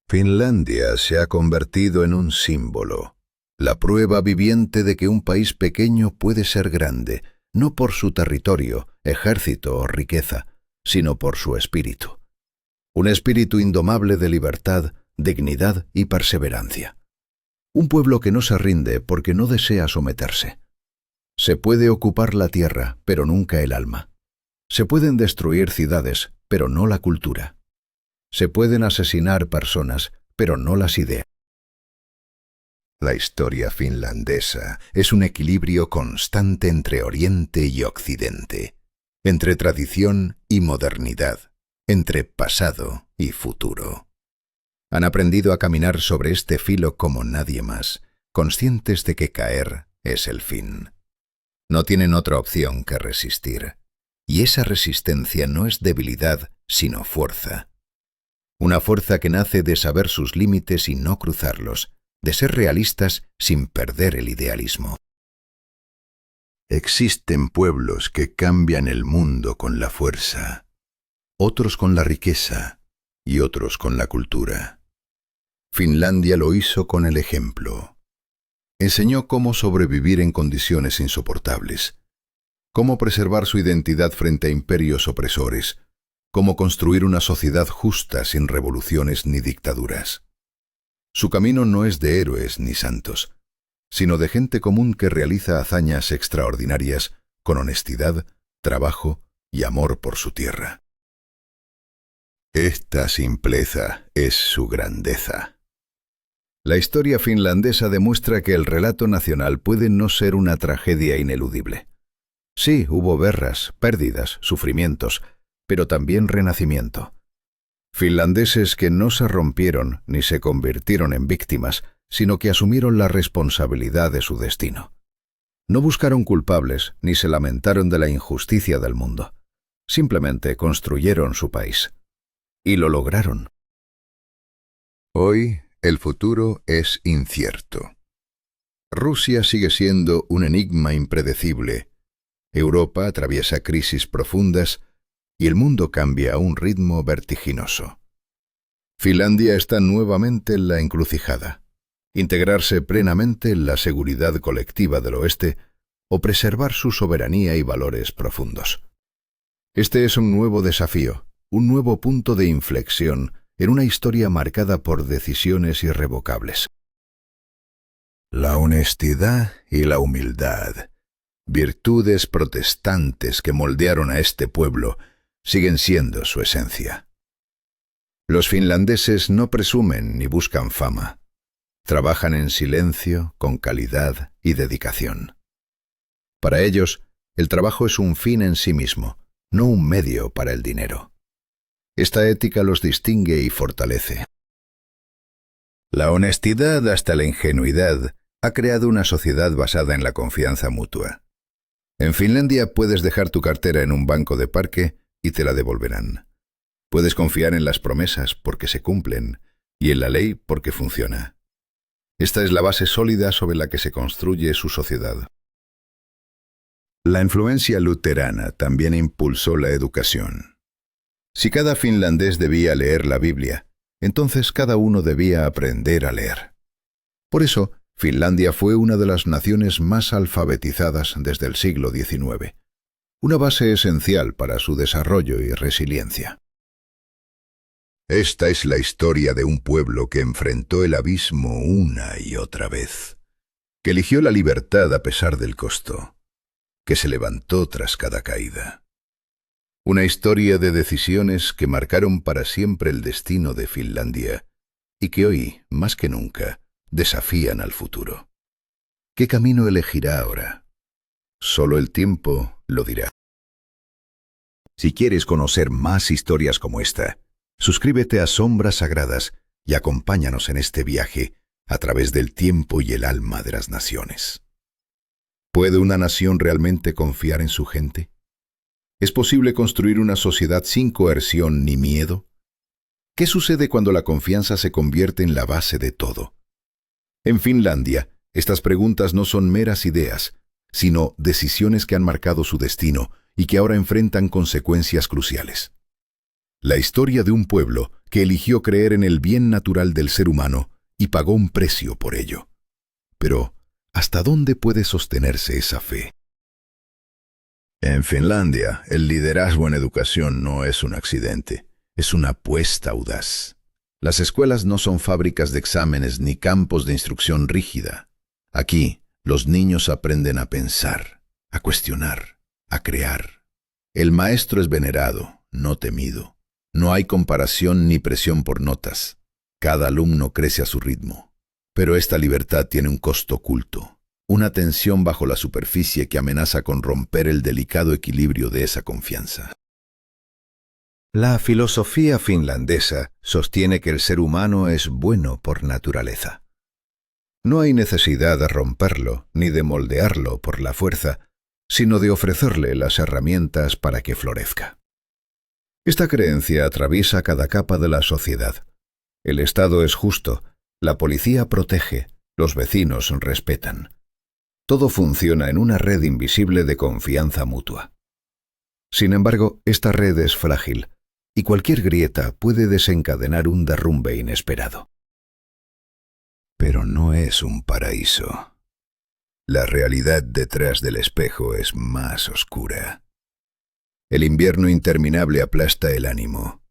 Finlandia se ha convertido en un símbolo, la prueba viviente de que un país pequeño puede ser grande, no por su territorio, ejército o riqueza, sino por su espíritu. Un espíritu indomable de libertad, dignidad y perseverancia. Un pueblo que no se rinde porque no desea someterse. Se puede ocupar la tierra, pero nunca el alma. Se pueden destruir ciudades, pero no la cultura. Se pueden asesinar personas, pero no las ideas. La historia finlandesa es un equilibrio constante entre Oriente y Occidente, entre tradición y modernidad, entre pasado y futuro. Han aprendido a caminar sobre este filo como nadie más, conscientes de que caer es el fin. No tienen otra opción que resistir, y esa resistencia no es debilidad, sino fuerza. Una fuerza que nace de saber sus límites y no cruzarlos, de ser realistas sin perder el idealismo. Existen pueblos que cambian el mundo con la fuerza, otros con la riqueza y otros con la cultura. Finlandia lo hizo con el ejemplo. Enseñó cómo sobrevivir en condiciones insoportables, cómo preservar su identidad frente a imperios opresores, cómo construir una sociedad justa sin revoluciones ni dictaduras. Su camino no es de héroes ni santos, sino de gente común que realiza hazañas extraordinarias con honestidad, trabajo y amor por su tierra. Esta simpleza es su grandeza. La historia finlandesa demuestra que el relato nacional puede no ser una tragedia ineludible. Sí, hubo guerras, pérdidas, sufrimientos, pero también renacimiento. Finlandeses que no se rompieron ni se convirtieron en víctimas, sino que asumieron la responsabilidad de su destino. No buscaron culpables ni se lamentaron de la injusticia del mundo. Simplemente construyeron su país. Y lo lograron. Hoy, el futuro es incierto. Rusia sigue siendo un enigma impredecible. Europa atraviesa crisis profundas y el mundo cambia a un ritmo vertiginoso. Finlandia está nuevamente en la encrucijada: integrarse plenamente en la seguridad colectiva del oeste o preservar su soberanía y valores profundos. Este es un nuevo desafío, un nuevo punto de inflexión en una historia marcada por decisiones irrevocables. La honestidad y la humildad, virtudes protestantes que moldearon a este pueblo, siguen siendo su esencia. Los finlandeses no presumen ni buscan fama. Trabajan en silencio, con calidad y dedicación. Para ellos, el trabajo es un fin en sí mismo, no un medio para el dinero. Esta ética los distingue y fortalece. La honestidad hasta la ingenuidad ha creado una sociedad basada en la confianza mutua. En Finlandia puedes dejar tu cartera en un banco de parque y te la devolverán. Puedes confiar en las promesas porque se cumplen y en la ley porque funciona. Esta es la base sólida sobre la que se construye su sociedad. La influencia luterana también impulsó la educación. Si cada finlandés debía leer la Biblia, entonces cada uno debía aprender a leer. Por eso, Finlandia fue una de las naciones más alfabetizadas desde el siglo XIX, una base esencial para su desarrollo y resiliencia. Esta es la historia de un pueblo que enfrentó el abismo una y otra vez, que eligió la libertad a pesar del costo, que se levantó tras cada caída. Una historia de decisiones que marcaron para siempre el destino de Finlandia y que hoy, más que nunca, desafían al futuro. ¿Qué camino elegirá ahora? Solo el tiempo lo dirá. Si quieres conocer más historias como esta, suscríbete a Sombras Sagradas y acompáñanos en este viaje a través del tiempo y el alma de las naciones. ¿Puede una nación realmente confiar en su gente? ¿Es posible construir una sociedad sin coerción ni miedo? ¿Qué sucede cuando la confianza se convierte en la base de todo? En Finlandia, estas preguntas no son meras ideas, sino decisiones que han marcado su destino y que ahora enfrentan consecuencias cruciales. La historia de un pueblo que eligió creer en el bien natural del ser humano y pagó un precio por ello. Pero, ¿hasta dónde puede sostenerse esa fe? En Finlandia, el liderazgo en educación no es un accidente, es una apuesta audaz. Las escuelas no son fábricas de exámenes ni campos de instrucción rígida. Aquí, los niños aprenden a pensar, a cuestionar, a crear. El maestro es venerado, no temido. No hay comparación ni presión por notas. Cada alumno crece a su ritmo. Pero esta libertad tiene un costo oculto, una tensión bajo la superficie que amenaza con romper el delicado equilibrio de esa confianza. La filosofía finlandesa sostiene que el ser humano es bueno por naturaleza. No hay necesidad de romperlo ni de moldearlo por la fuerza, sino de ofrecerle las herramientas para que florezca. Esta creencia atraviesa cada capa de la sociedad. El Estado es justo, la policía protege, los vecinos respetan. Todo funciona en una red invisible de confianza mutua. Sin embargo, esta red es frágil, y cualquier grieta puede desencadenar un derrumbe inesperado. Pero no es un paraíso. La realidad detrás del espejo es más oscura. El invierno interminable aplasta el ánimo,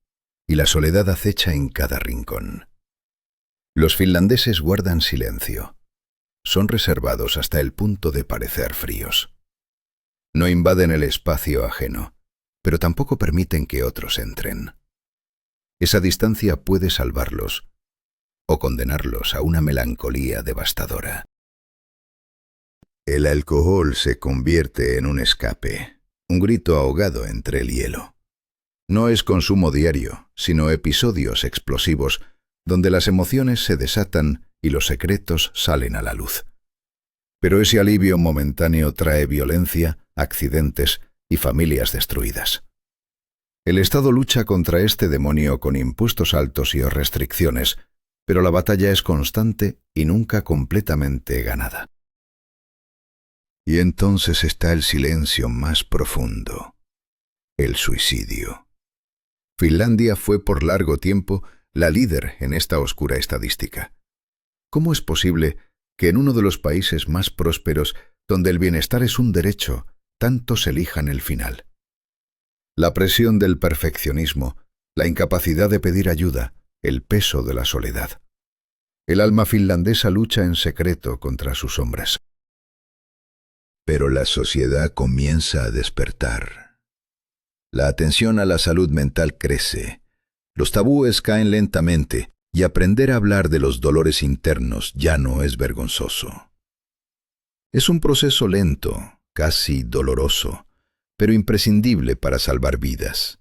y la soledad acecha en cada rincón. Los finlandeses guardan silencio. son reservados hasta el punto de parecer fríos. No invaden el espacio ajeno, pero tampoco permiten que otros entren. Esa distancia puede salvarlos o condenarlos a una melancolía devastadora. El alcohol se convierte en un escape, un grito ahogado entre el hielo. No es consumo diario, sino episodios explosivos donde las emociones se desatan y los secretos salen a la luz. Pero ese alivio momentáneo trae violencia, accidentes y familias destruidas. El Estado lucha contra este demonio con impuestos altos y restricciones, pero la batalla es constante y nunca completamente ganada. Y entonces está el silencio más profundo, el suicidio. Finlandia fue por largo tiempo la líder en esta oscura estadística. ¿Cómo es posible que en uno de los países más prósperos, donde el bienestar es un derecho, tantos elijan el final? La presión del perfeccionismo, la incapacidad de pedir ayuda, el peso de la soledad. El alma finlandesa lucha en secreto contra sus sombras. Pero la sociedad comienza a despertar. La atención a la salud mental crece. Los tabúes caen lentamente y aprender a hablar de los dolores internos ya no es vergonzoso. Es un proceso lento, casi doloroso, pero imprescindible para salvar vidas.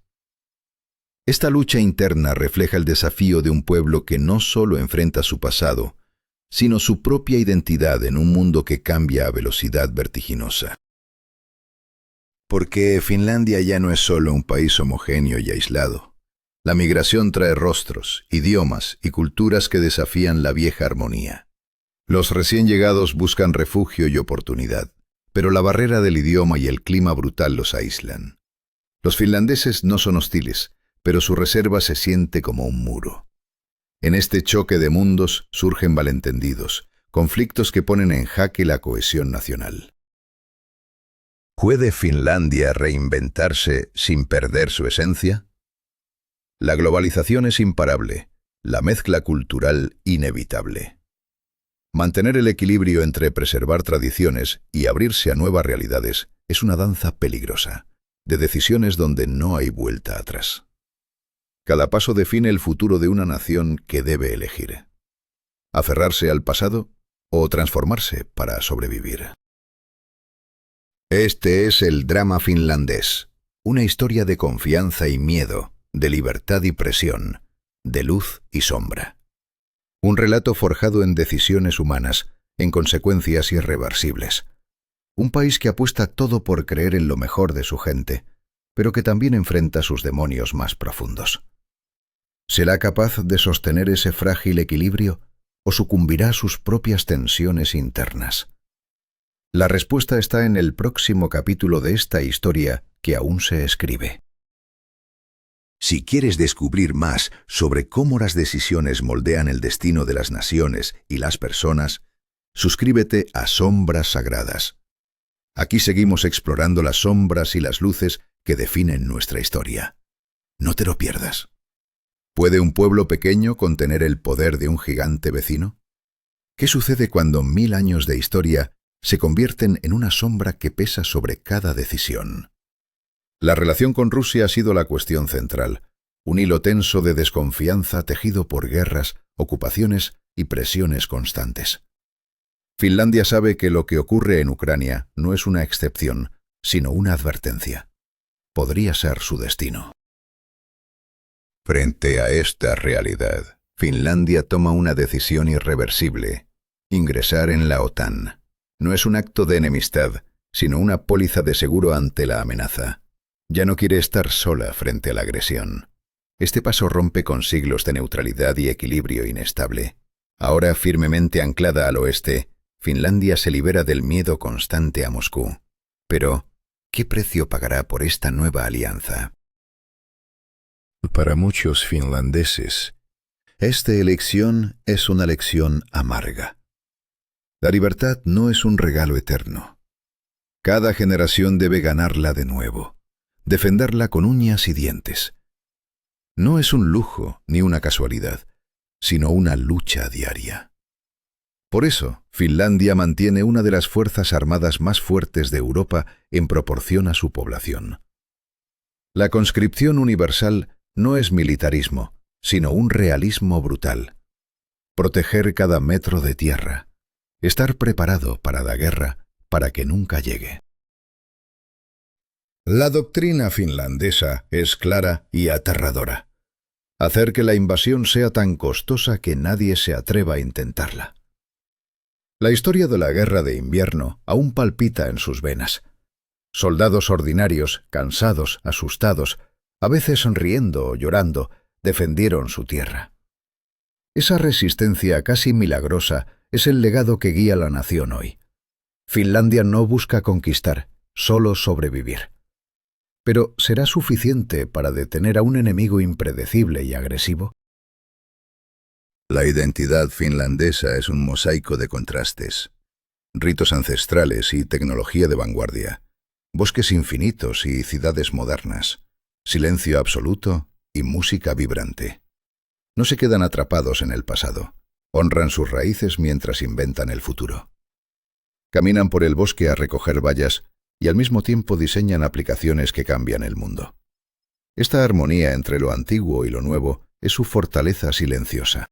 Esta lucha interna refleja el desafío de un pueblo que no solo enfrenta su pasado, sino su propia identidad en un mundo que cambia a velocidad vertiginosa. Porque Finlandia ya no es solo un país homogéneo y aislado. La migración trae rostros, idiomas y culturas que desafían la vieja armonía. Los recién llegados buscan refugio y oportunidad, pero la barrera del idioma y el clima brutal los aíslan. Los finlandeses no son hostiles, pero su reserva se siente como un muro. En este choque de mundos surgen malentendidos, conflictos que ponen en jaque la cohesión nacional. ¿Puede Finlandia reinventarse sin perder su esencia? La globalización es imparable, la mezcla cultural inevitable. Mantener el equilibrio entre preservar tradiciones y abrirse a nuevas realidades es una danza peligrosa, de decisiones donde no hay vuelta atrás. Cada paso define el futuro de una nación que debe elegir: aferrarse al pasado o transformarse para sobrevivir. Este es el drama finlandés, una historia de confianza y miedo, de libertad y presión, de luz y sombra. Un relato forjado en decisiones humanas, en consecuencias irreversibles. Un país que apuesta todo por creer en lo mejor de su gente, pero que también enfrenta sus demonios más profundos. ¿Será capaz de sostener ese frágil equilibrio o sucumbirá a sus propias tensiones internas? La respuesta está en el próximo capítulo de esta historia que aún se escribe. Si quieres descubrir más sobre cómo las decisiones moldean el destino de las naciones y las personas, suscríbete a Sombras Sagradas. Aquí seguimos explorando las sombras y las luces que definen nuestra historia. No te lo pierdas. ¿Puede un pueblo pequeño contener el poder de un gigante vecino? ¿Qué sucede cuando 1000 años de historia se convierten en una sombra que pesa sobre cada decisión? La relación con Rusia ha sido la cuestión central, un hilo tenso de desconfianza tejido por guerras, ocupaciones y presiones constantes. Finlandia sabe que lo que ocurre en Ucrania no es una excepción, sino una advertencia. Podría ser su destino. Frente a esta realidad, Finlandia toma una decisión irreversible: ingresar en la OTAN. No es un acto de enemistad, sino una póliza de seguro ante la amenaza. Ya no quiere estar sola frente a la agresión. Este paso rompe con siglos de neutralidad y equilibrio inestable. Ahora firmemente anclada al oeste, Finlandia se libera del miedo constante a Moscú. Pero, ¿qué precio pagará por esta nueva alianza? Para muchos finlandeses, esta elección es una lección amarga. La libertad no es un regalo eterno. Cada generación debe ganarla de nuevo, defenderla con uñas y dientes. No es un lujo ni una casualidad, sino una lucha diaria. Por eso, Finlandia mantiene una de las fuerzas armadas más fuertes de Europa en proporción a su población. La conscripción universal no es militarismo, sino un realismo brutal. Proteger cada metro de tierra, estar preparado para la guerra, para que nunca llegue. La doctrina finlandesa es clara y aterradora. Hacer que la invasión sea tan costosa que nadie se atreva a intentarla. La historia de la guerra de invierno aún palpita en sus venas. Soldados ordinarios, cansados, asustados, a veces sonriendo o llorando, defendieron su tierra. Esa resistencia casi milagrosa es el legado que guía a la nación hoy. Finlandia no busca conquistar, solo sobrevivir. Pero ¿será suficiente para detener a un enemigo impredecible y agresivo? La identidad finlandesa es un mosaico de contrastes, ritos ancestrales y tecnología de vanguardia, bosques infinitos y ciudades modernas, silencio absoluto y música vibrante. No se quedan atrapados en el pasado, honran sus raíces mientras inventan el futuro. Caminan por el bosque a recoger bayas y al mismo tiempo diseñan aplicaciones que cambian el mundo. Esta armonía entre lo antiguo y lo nuevo es su fortaleza silenciosa.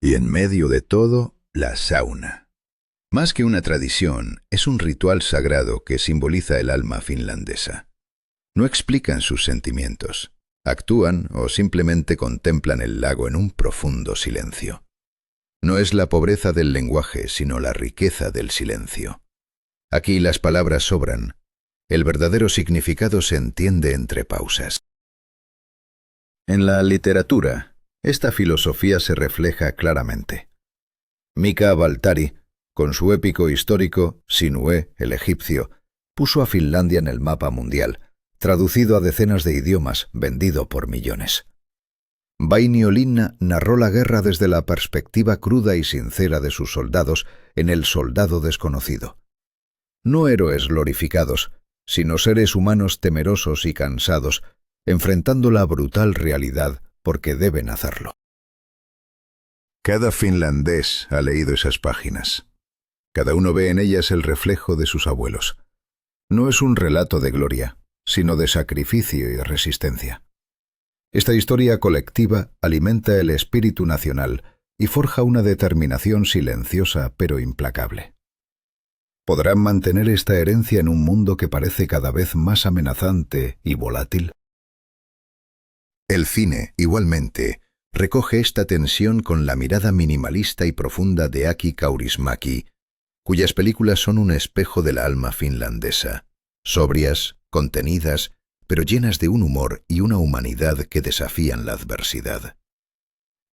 Y en medio de todo, la sauna. Más que una tradición, es un ritual sagrado que simboliza el alma finlandesa. No explican sus sentimientos, actúan o simplemente contemplan el lago en un profundo silencio. No es la pobreza del lenguaje, sino la riqueza del silencio. Aquí las palabras sobran. El verdadero significado se entiende entre pausas. En la literatura, esta filosofía se refleja claramente. Mika Waltari, con su épico histórico Sinuhe, el egipcio, puso a Finlandia en el mapa mundial, traducido a decenas de idiomas, vendido por millones. Vainio Linna narró la guerra desde la perspectiva cruda y sincera de sus soldados en El soldado desconocido. No héroes glorificados, sino seres humanos temerosos y cansados, enfrentando la brutal realidad porque deben hacerlo. Cada finlandés ha leído esas páginas. Cada uno ve en ellas el reflejo de sus abuelos. No es un relato de gloria, sino de sacrificio y resistencia. Esta historia colectiva alimenta el espíritu nacional y forja una determinación silenciosa pero implacable. ¿Podrán mantener esta herencia en un mundo que parece cada vez más amenazante y volátil? El cine, igualmente, recoge esta tensión con la mirada minimalista y profunda de Aki Kaurismäki, cuyas películas son un espejo de la alma finlandesa, sobrias, contenidas, pero llenas de un humor y una humanidad que desafían la adversidad.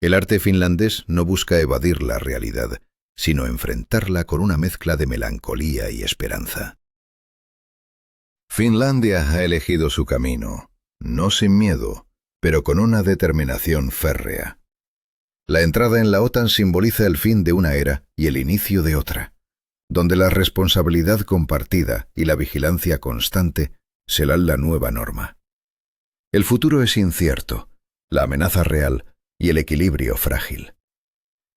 El arte finlandés no busca evadir la realidad, sino enfrentarla con una mezcla de melancolía y esperanza. Finlandia ha elegido su camino, no sin miedo, pero con una determinación férrea. La entrada en la OTAN simboliza el fin de una era y el inicio de otra, donde la responsabilidad compartida y la vigilancia constante serán la nueva norma. El futuro es incierto, la amenaza real y el equilibrio frágil.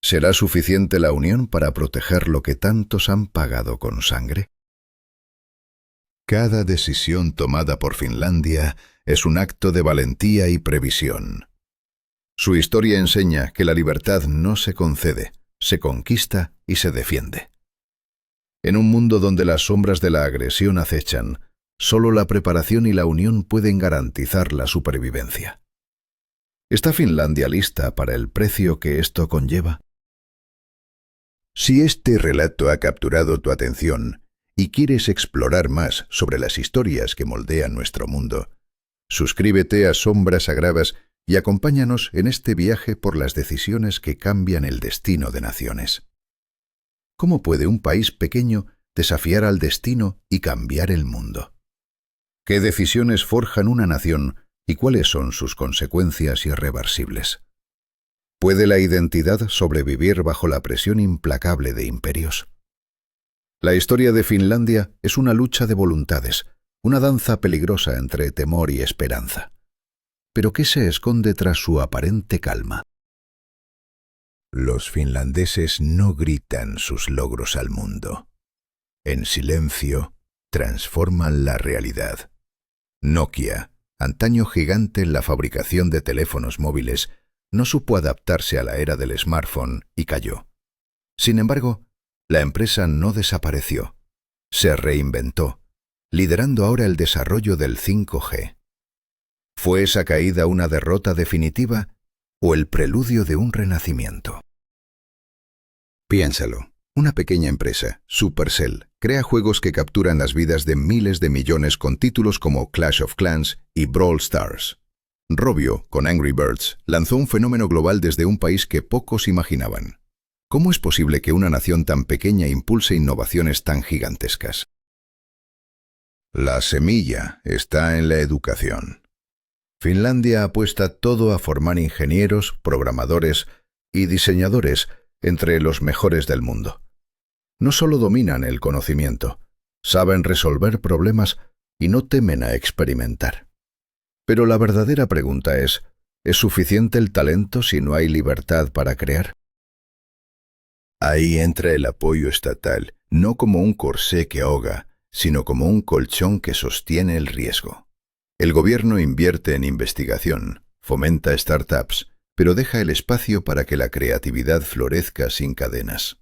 ¿Será suficiente la unión para proteger lo que tantos han pagado con sangre? Cada decisión tomada por Finlandia es un acto de valentía y previsión. Su historia enseña que la libertad no se concede, se conquista y se defiende. En un mundo donde las sombras de la agresión acechan, solo la preparación y la unión pueden garantizar la supervivencia. ¿Está Finlandia lista para el precio que esto conlleva? Si este relato ha capturado tu atención y quieres explorar más sobre las historias que moldean nuestro mundo, suscríbete a Sombras Sagradas y acompáñanos en este viaje por las decisiones que cambian el destino de naciones. ¿Cómo puede un país pequeño desafiar al destino y cambiar el mundo? ¿Qué decisiones forjan una nación y cuáles son sus consecuencias irreversibles? ¿Puede la identidad sobrevivir bajo la presión implacable de imperios? La historia de Finlandia es una lucha de voluntades, una danza peligrosa entre temor y esperanza. ¿Pero qué se esconde tras su aparente calma? Los finlandeses no gritan sus logros al mundo. En silencio, transforman la realidad. Nokia, antaño gigante en la fabricación de teléfonos móviles, no supo adaptarse a la era del smartphone y cayó. Sin embargo, la empresa no desapareció. Se reinventó, liderando ahora el desarrollo del 5G. ¿Fue esa caída una derrota definitiva o el preludio de un renacimiento? Piénsalo. Una pequeña empresa, Supercell, crea juegos que capturan las vidas de miles de millones con títulos como Clash of Clans y Brawl Stars. Rovio, con Angry Birds, lanzó un fenómeno global desde un país que pocos imaginaban. ¿Cómo es posible que una nación tan pequeña impulse innovaciones tan gigantescas? La semilla está en la educación. Finlandia apuesta todo a formar ingenieros, programadores y diseñadores entre los mejores del mundo. No solo dominan el conocimiento, saben resolver problemas y no temen a experimentar. Pero la verdadera pregunta ¿es suficiente el talento si no hay libertad para crear? Ahí entra el apoyo estatal, no como un corsé que ahoga, sino como un colchón que sostiene el riesgo. El gobierno invierte en investigación, fomenta startups, pero deja el espacio para que la creatividad florezca sin cadenas.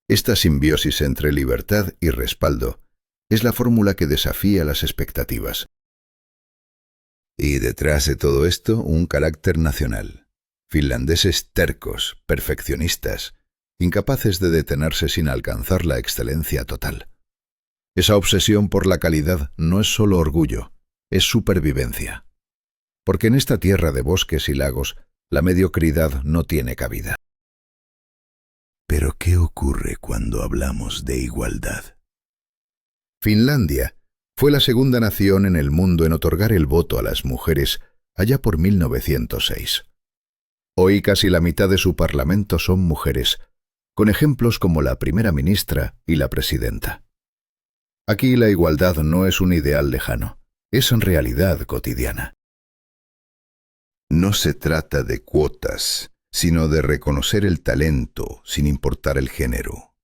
Esta simbiosis entre libertad y respaldo es la fórmula que desafía las expectativas. Y detrás de todo esto, un carácter nacional. Finlandeses tercos, perfeccionistas, incapaces de detenerse sin alcanzar la excelencia total. Esa obsesión por la calidad no es solo orgullo, es supervivencia. Porque en esta tierra de bosques y lagos, la mediocridad no tiene cabida. Pero ¿qué ocurre cuando hablamos de igualdad? Finlandia fue la segunda nación en el mundo en otorgar el voto a las mujeres allá por 1906. Hoy casi la mitad de su parlamento son mujeres, con ejemplos como la primera ministra y la presidenta. Aquí la igualdad no es un ideal lejano, es en realidad cotidiana. No se trata de cuotas, sino de reconocer el talento sin importar el género.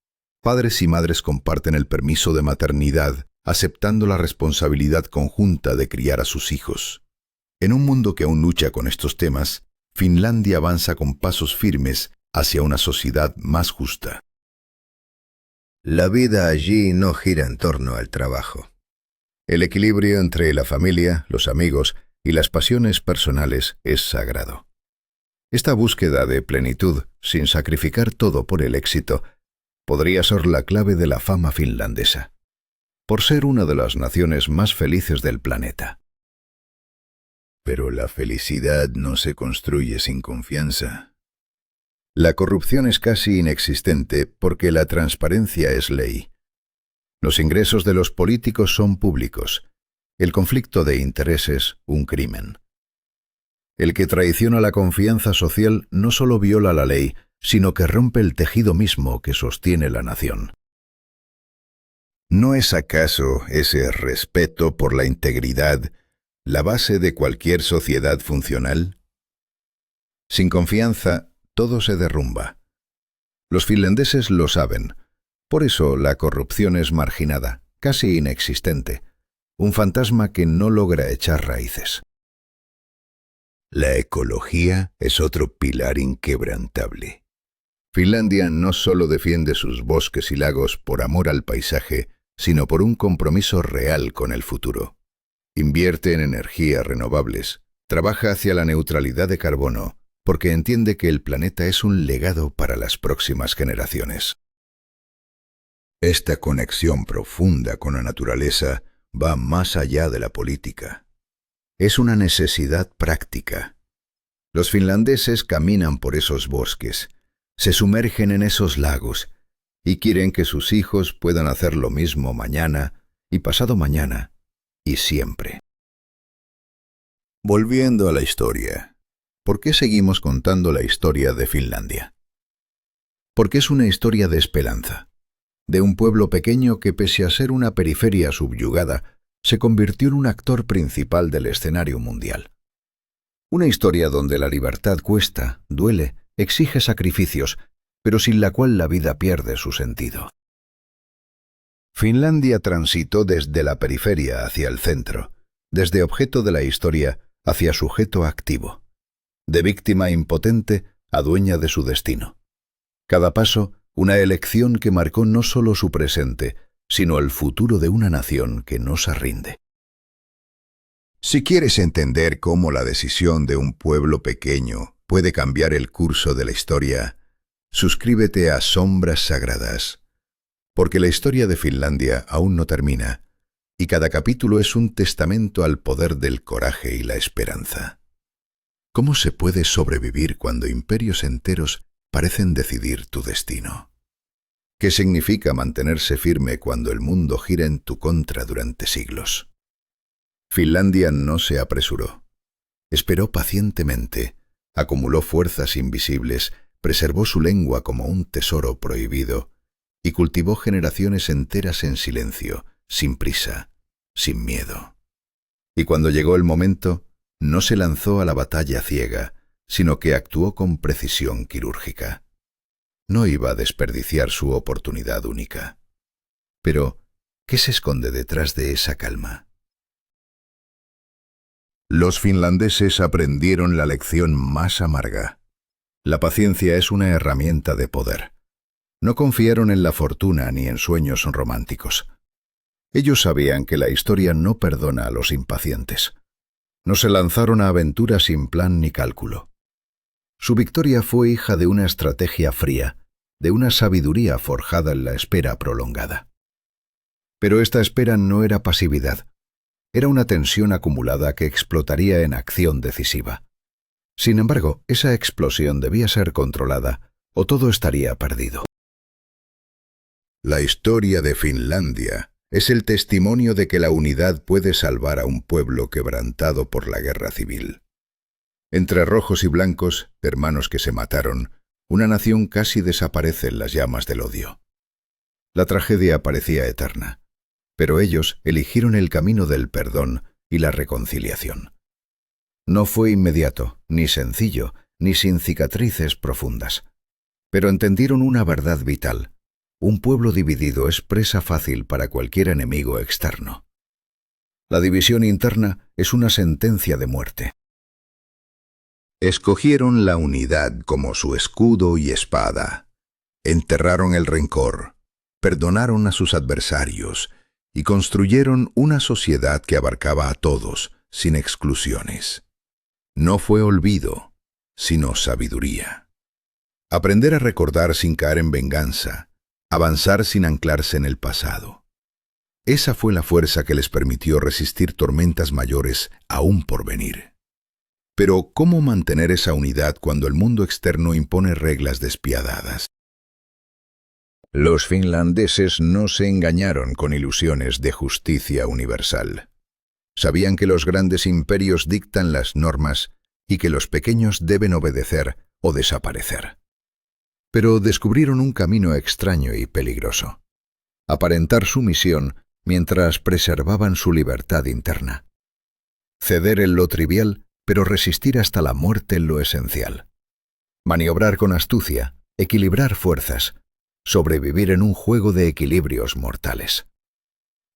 Padres y madres comparten el permiso de maternidad, aceptando la responsabilidad conjunta de criar a sus hijos. En un mundo que aún lucha con estos temas, Finlandia avanza con pasos firmes hacia una sociedad más justa. La vida allí no gira en torno al trabajo. El equilibrio entre la familia, los amigos y las pasiones personales es sagrado. Esta búsqueda de plenitud, sin sacrificar todo por el éxito, podría ser la clave de la fama finlandesa, por ser una de las naciones más felices del planeta. Pero la felicidad no se construye sin confianza. La corrupción es casi inexistente porque la transparencia es ley. Los ingresos de los políticos son públicos. El conflicto de intereses, un crimen. El que traiciona la confianza social no solo viola la ley, sino que rompe el tejido mismo que sostiene la nación. ¿No es acaso ese respeto por la integridad la base de cualquier sociedad funcional? Sin confianza, todo se derrumba. Los finlandeses lo saben. Por eso la corrupción es marginada, casi inexistente, un fantasma que no logra echar raíces. La ecología es otro pilar inquebrantable. Finlandia no solo defiende sus bosques y lagos por amor al paisaje, sino por un compromiso real con el futuro. Invierte en energías renovables, trabaja hacia la neutralidad de carbono, porque entiende que el planeta es un legado para las próximas generaciones. Esta conexión profunda con la naturaleza va más allá de la política. Es una necesidad práctica. Los finlandeses caminan por esos bosques, se sumergen en esos lagos y quieren que sus hijos puedan hacer lo mismo mañana y pasado mañana y siempre. Volviendo a la historia, ¿por qué seguimos contando la historia de Finlandia? Porque es una historia de esperanza, de un pueblo pequeño que pese a ser una periferia subyugada, se convirtió en un actor principal del escenario mundial. Una historia donde la libertad cuesta, duele, exige sacrificios, pero sin la cual la vida pierde su sentido. Finlandia transitó desde la periferia hacia el centro, desde objeto de la historia hacia sujeto activo, de víctima impotente a dueña de su destino. Cada paso, una elección que marcó no solo su presente, sino el futuro de una nación que no se rinde. Si quieres entender cómo la decisión de un pueblo pequeño puede cambiar el curso de la historia, suscríbete a Sombras Sagradas, porque la historia de Finlandia aún no termina, y cada capítulo es un testamento al poder del coraje y la esperanza. ¿Cómo se puede sobrevivir cuando imperios enteros parecen decidir tu destino? ¿Qué significa mantenerse firme cuando el mundo gira en tu contra durante siglos? Finlandia no se apresuró. Esperó pacientemente, acumuló fuerzas invisibles, preservó su lengua como un tesoro prohibido y cultivó generaciones enteras en silencio, sin prisa, sin miedo. Y cuando llegó el momento, no se lanzó a la batalla ciega, sino que actuó con precisión quirúrgica. No iba a desperdiciar su oportunidad única. Pero, ¿qué se esconde detrás de esa calma? Los finlandeses aprendieron la lección más amarga. La paciencia es una herramienta de poder. No confiaron en la fortuna ni en sueños románticos. Ellos sabían que la historia no perdona a los impacientes. No se lanzaron a aventuras sin plan ni cálculo. Su victoria fue hija de una estrategia fría, de una sabiduría forjada en la espera prolongada. Pero esta espera no era pasividad. Era una tensión acumulada que explotaría en acción decisiva. Sin embargo, esa explosión debía ser controlada, o todo estaría perdido. La historia de Finlandia es el testimonio de que la unidad puede salvar a un pueblo quebrantado por la guerra civil. Entre rojos y blancos, hermanos que se mataron, una nación casi desaparece en las llamas del odio. La tragedia parecía eterna. Pero ellos eligieron el camino del perdón y la reconciliación. No fue inmediato, ni sencillo, ni sin cicatrices profundas. Pero entendieron una verdad vital. Un pueblo dividido es presa fácil para cualquier enemigo externo. La división interna es una sentencia de muerte. Escogieron la unidad como su escudo y espada. Enterraron el rencor, perdonaron a sus adversarios, y construyeron una sociedad que abarcaba a todos, sin exclusiones. No fue olvido, sino sabiduría. Aprender a recordar sin caer en venganza, avanzar sin anclarse en el pasado. Esa fue la fuerza que les permitió resistir tormentas mayores aún por venir. Pero, ¿cómo mantener esa unidad cuando el mundo externo impone reglas despiadadas? Los finlandeses no se engañaron con ilusiones de justicia universal. Sabían que los grandes imperios dictan las normas y que los pequeños deben obedecer o desaparecer. Pero descubrieron un camino extraño y peligroso: aparentar sumisión mientras preservaban su libertad interna. Ceder en lo trivial, pero resistir hasta la muerte en lo esencial. Maniobrar con astucia, equilibrar fuerzas, sobrevivir en un juego de equilibrios mortales.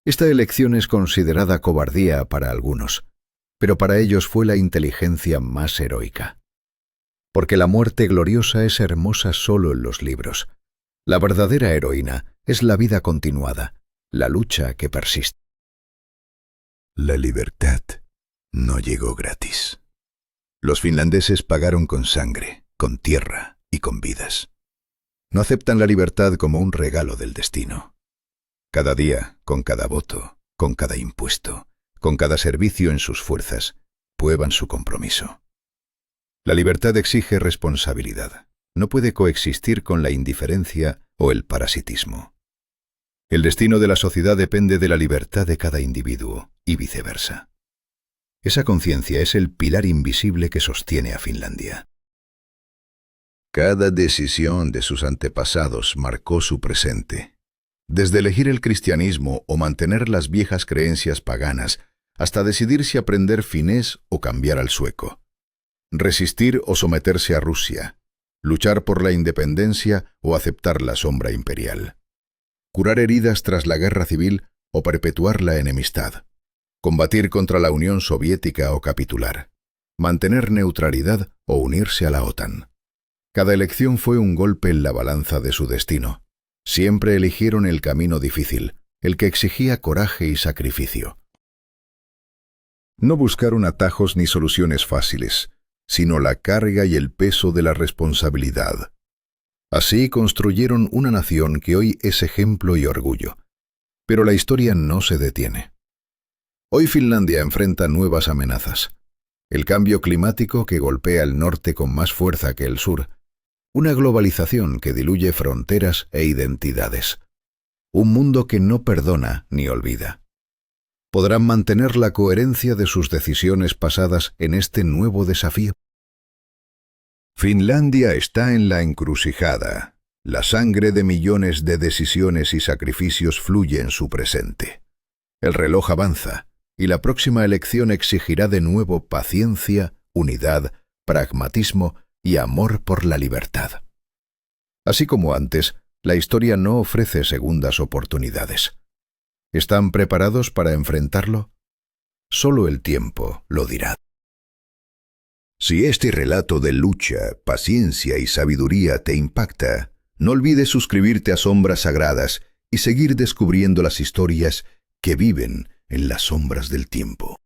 Esta elección es considerada cobardía para algunos, pero para ellos fue la inteligencia más heroica. Porque la muerte gloriosa es hermosa solo en los libros. La verdadera heroína es la vida continuada, la lucha que persiste. La libertad no llegó gratis. Los finlandeses pagaron con sangre, con tierra y con vidas. No aceptan la libertad como un regalo del destino. Cada día, con cada voto, con cada impuesto, con cada servicio en sus fuerzas, prueban su compromiso. La libertad exige responsabilidad. No puede coexistir con la indiferencia o el parasitismo. El destino de la sociedad depende de la libertad de cada individuo y viceversa. Esa conciencia es el pilar invisible que sostiene a Finlandia. Cada decisión de sus antepasados marcó su presente. Desde elegir el cristianismo o mantener las viejas creencias paganas, hasta decidir si aprender finés o cambiar al sueco. Resistir o someterse a Rusia. luchar por la independencia o aceptar la sombra imperial, curar heridas tras la guerra civil o perpetuar la enemistad, combatir contra la Unión Soviética o capitular, mantener neutralidad o unirse a la OTAN. Cada elección fue un golpe en la balanza de su destino. Siempre eligieron el camino difícil, el que exigía coraje y sacrificio. No buscaron atajos ni soluciones fáciles, sino la carga y el peso de la responsabilidad. Así construyeron una nación que hoy es ejemplo y orgullo. Pero la historia no se detiene. Hoy Finlandia enfrenta nuevas amenazas. El cambio climático que golpea el norte con más fuerza que el sur. Una globalización que diluye fronteras e identidades. Un mundo que no perdona ni olvida. ¿Podrán mantener la coherencia de sus decisiones pasadas en este nuevo desafío? Finlandia está en la encrucijada. La sangre de millones de decisiones y sacrificios fluye en su presente. El reloj avanza, y la próxima elección exigirá de nuevo paciencia, unidad, pragmatismo y amor por la libertad. Así como antes, la historia no ofrece segundas oportunidades. ¿Están preparados para enfrentarlo? Solo el tiempo lo dirá. Si este relato de lucha, paciencia y sabiduría te impacta, no olvides suscribirte a Sombras Sagradas y seguir descubriendo las historias que viven en las sombras del tiempo.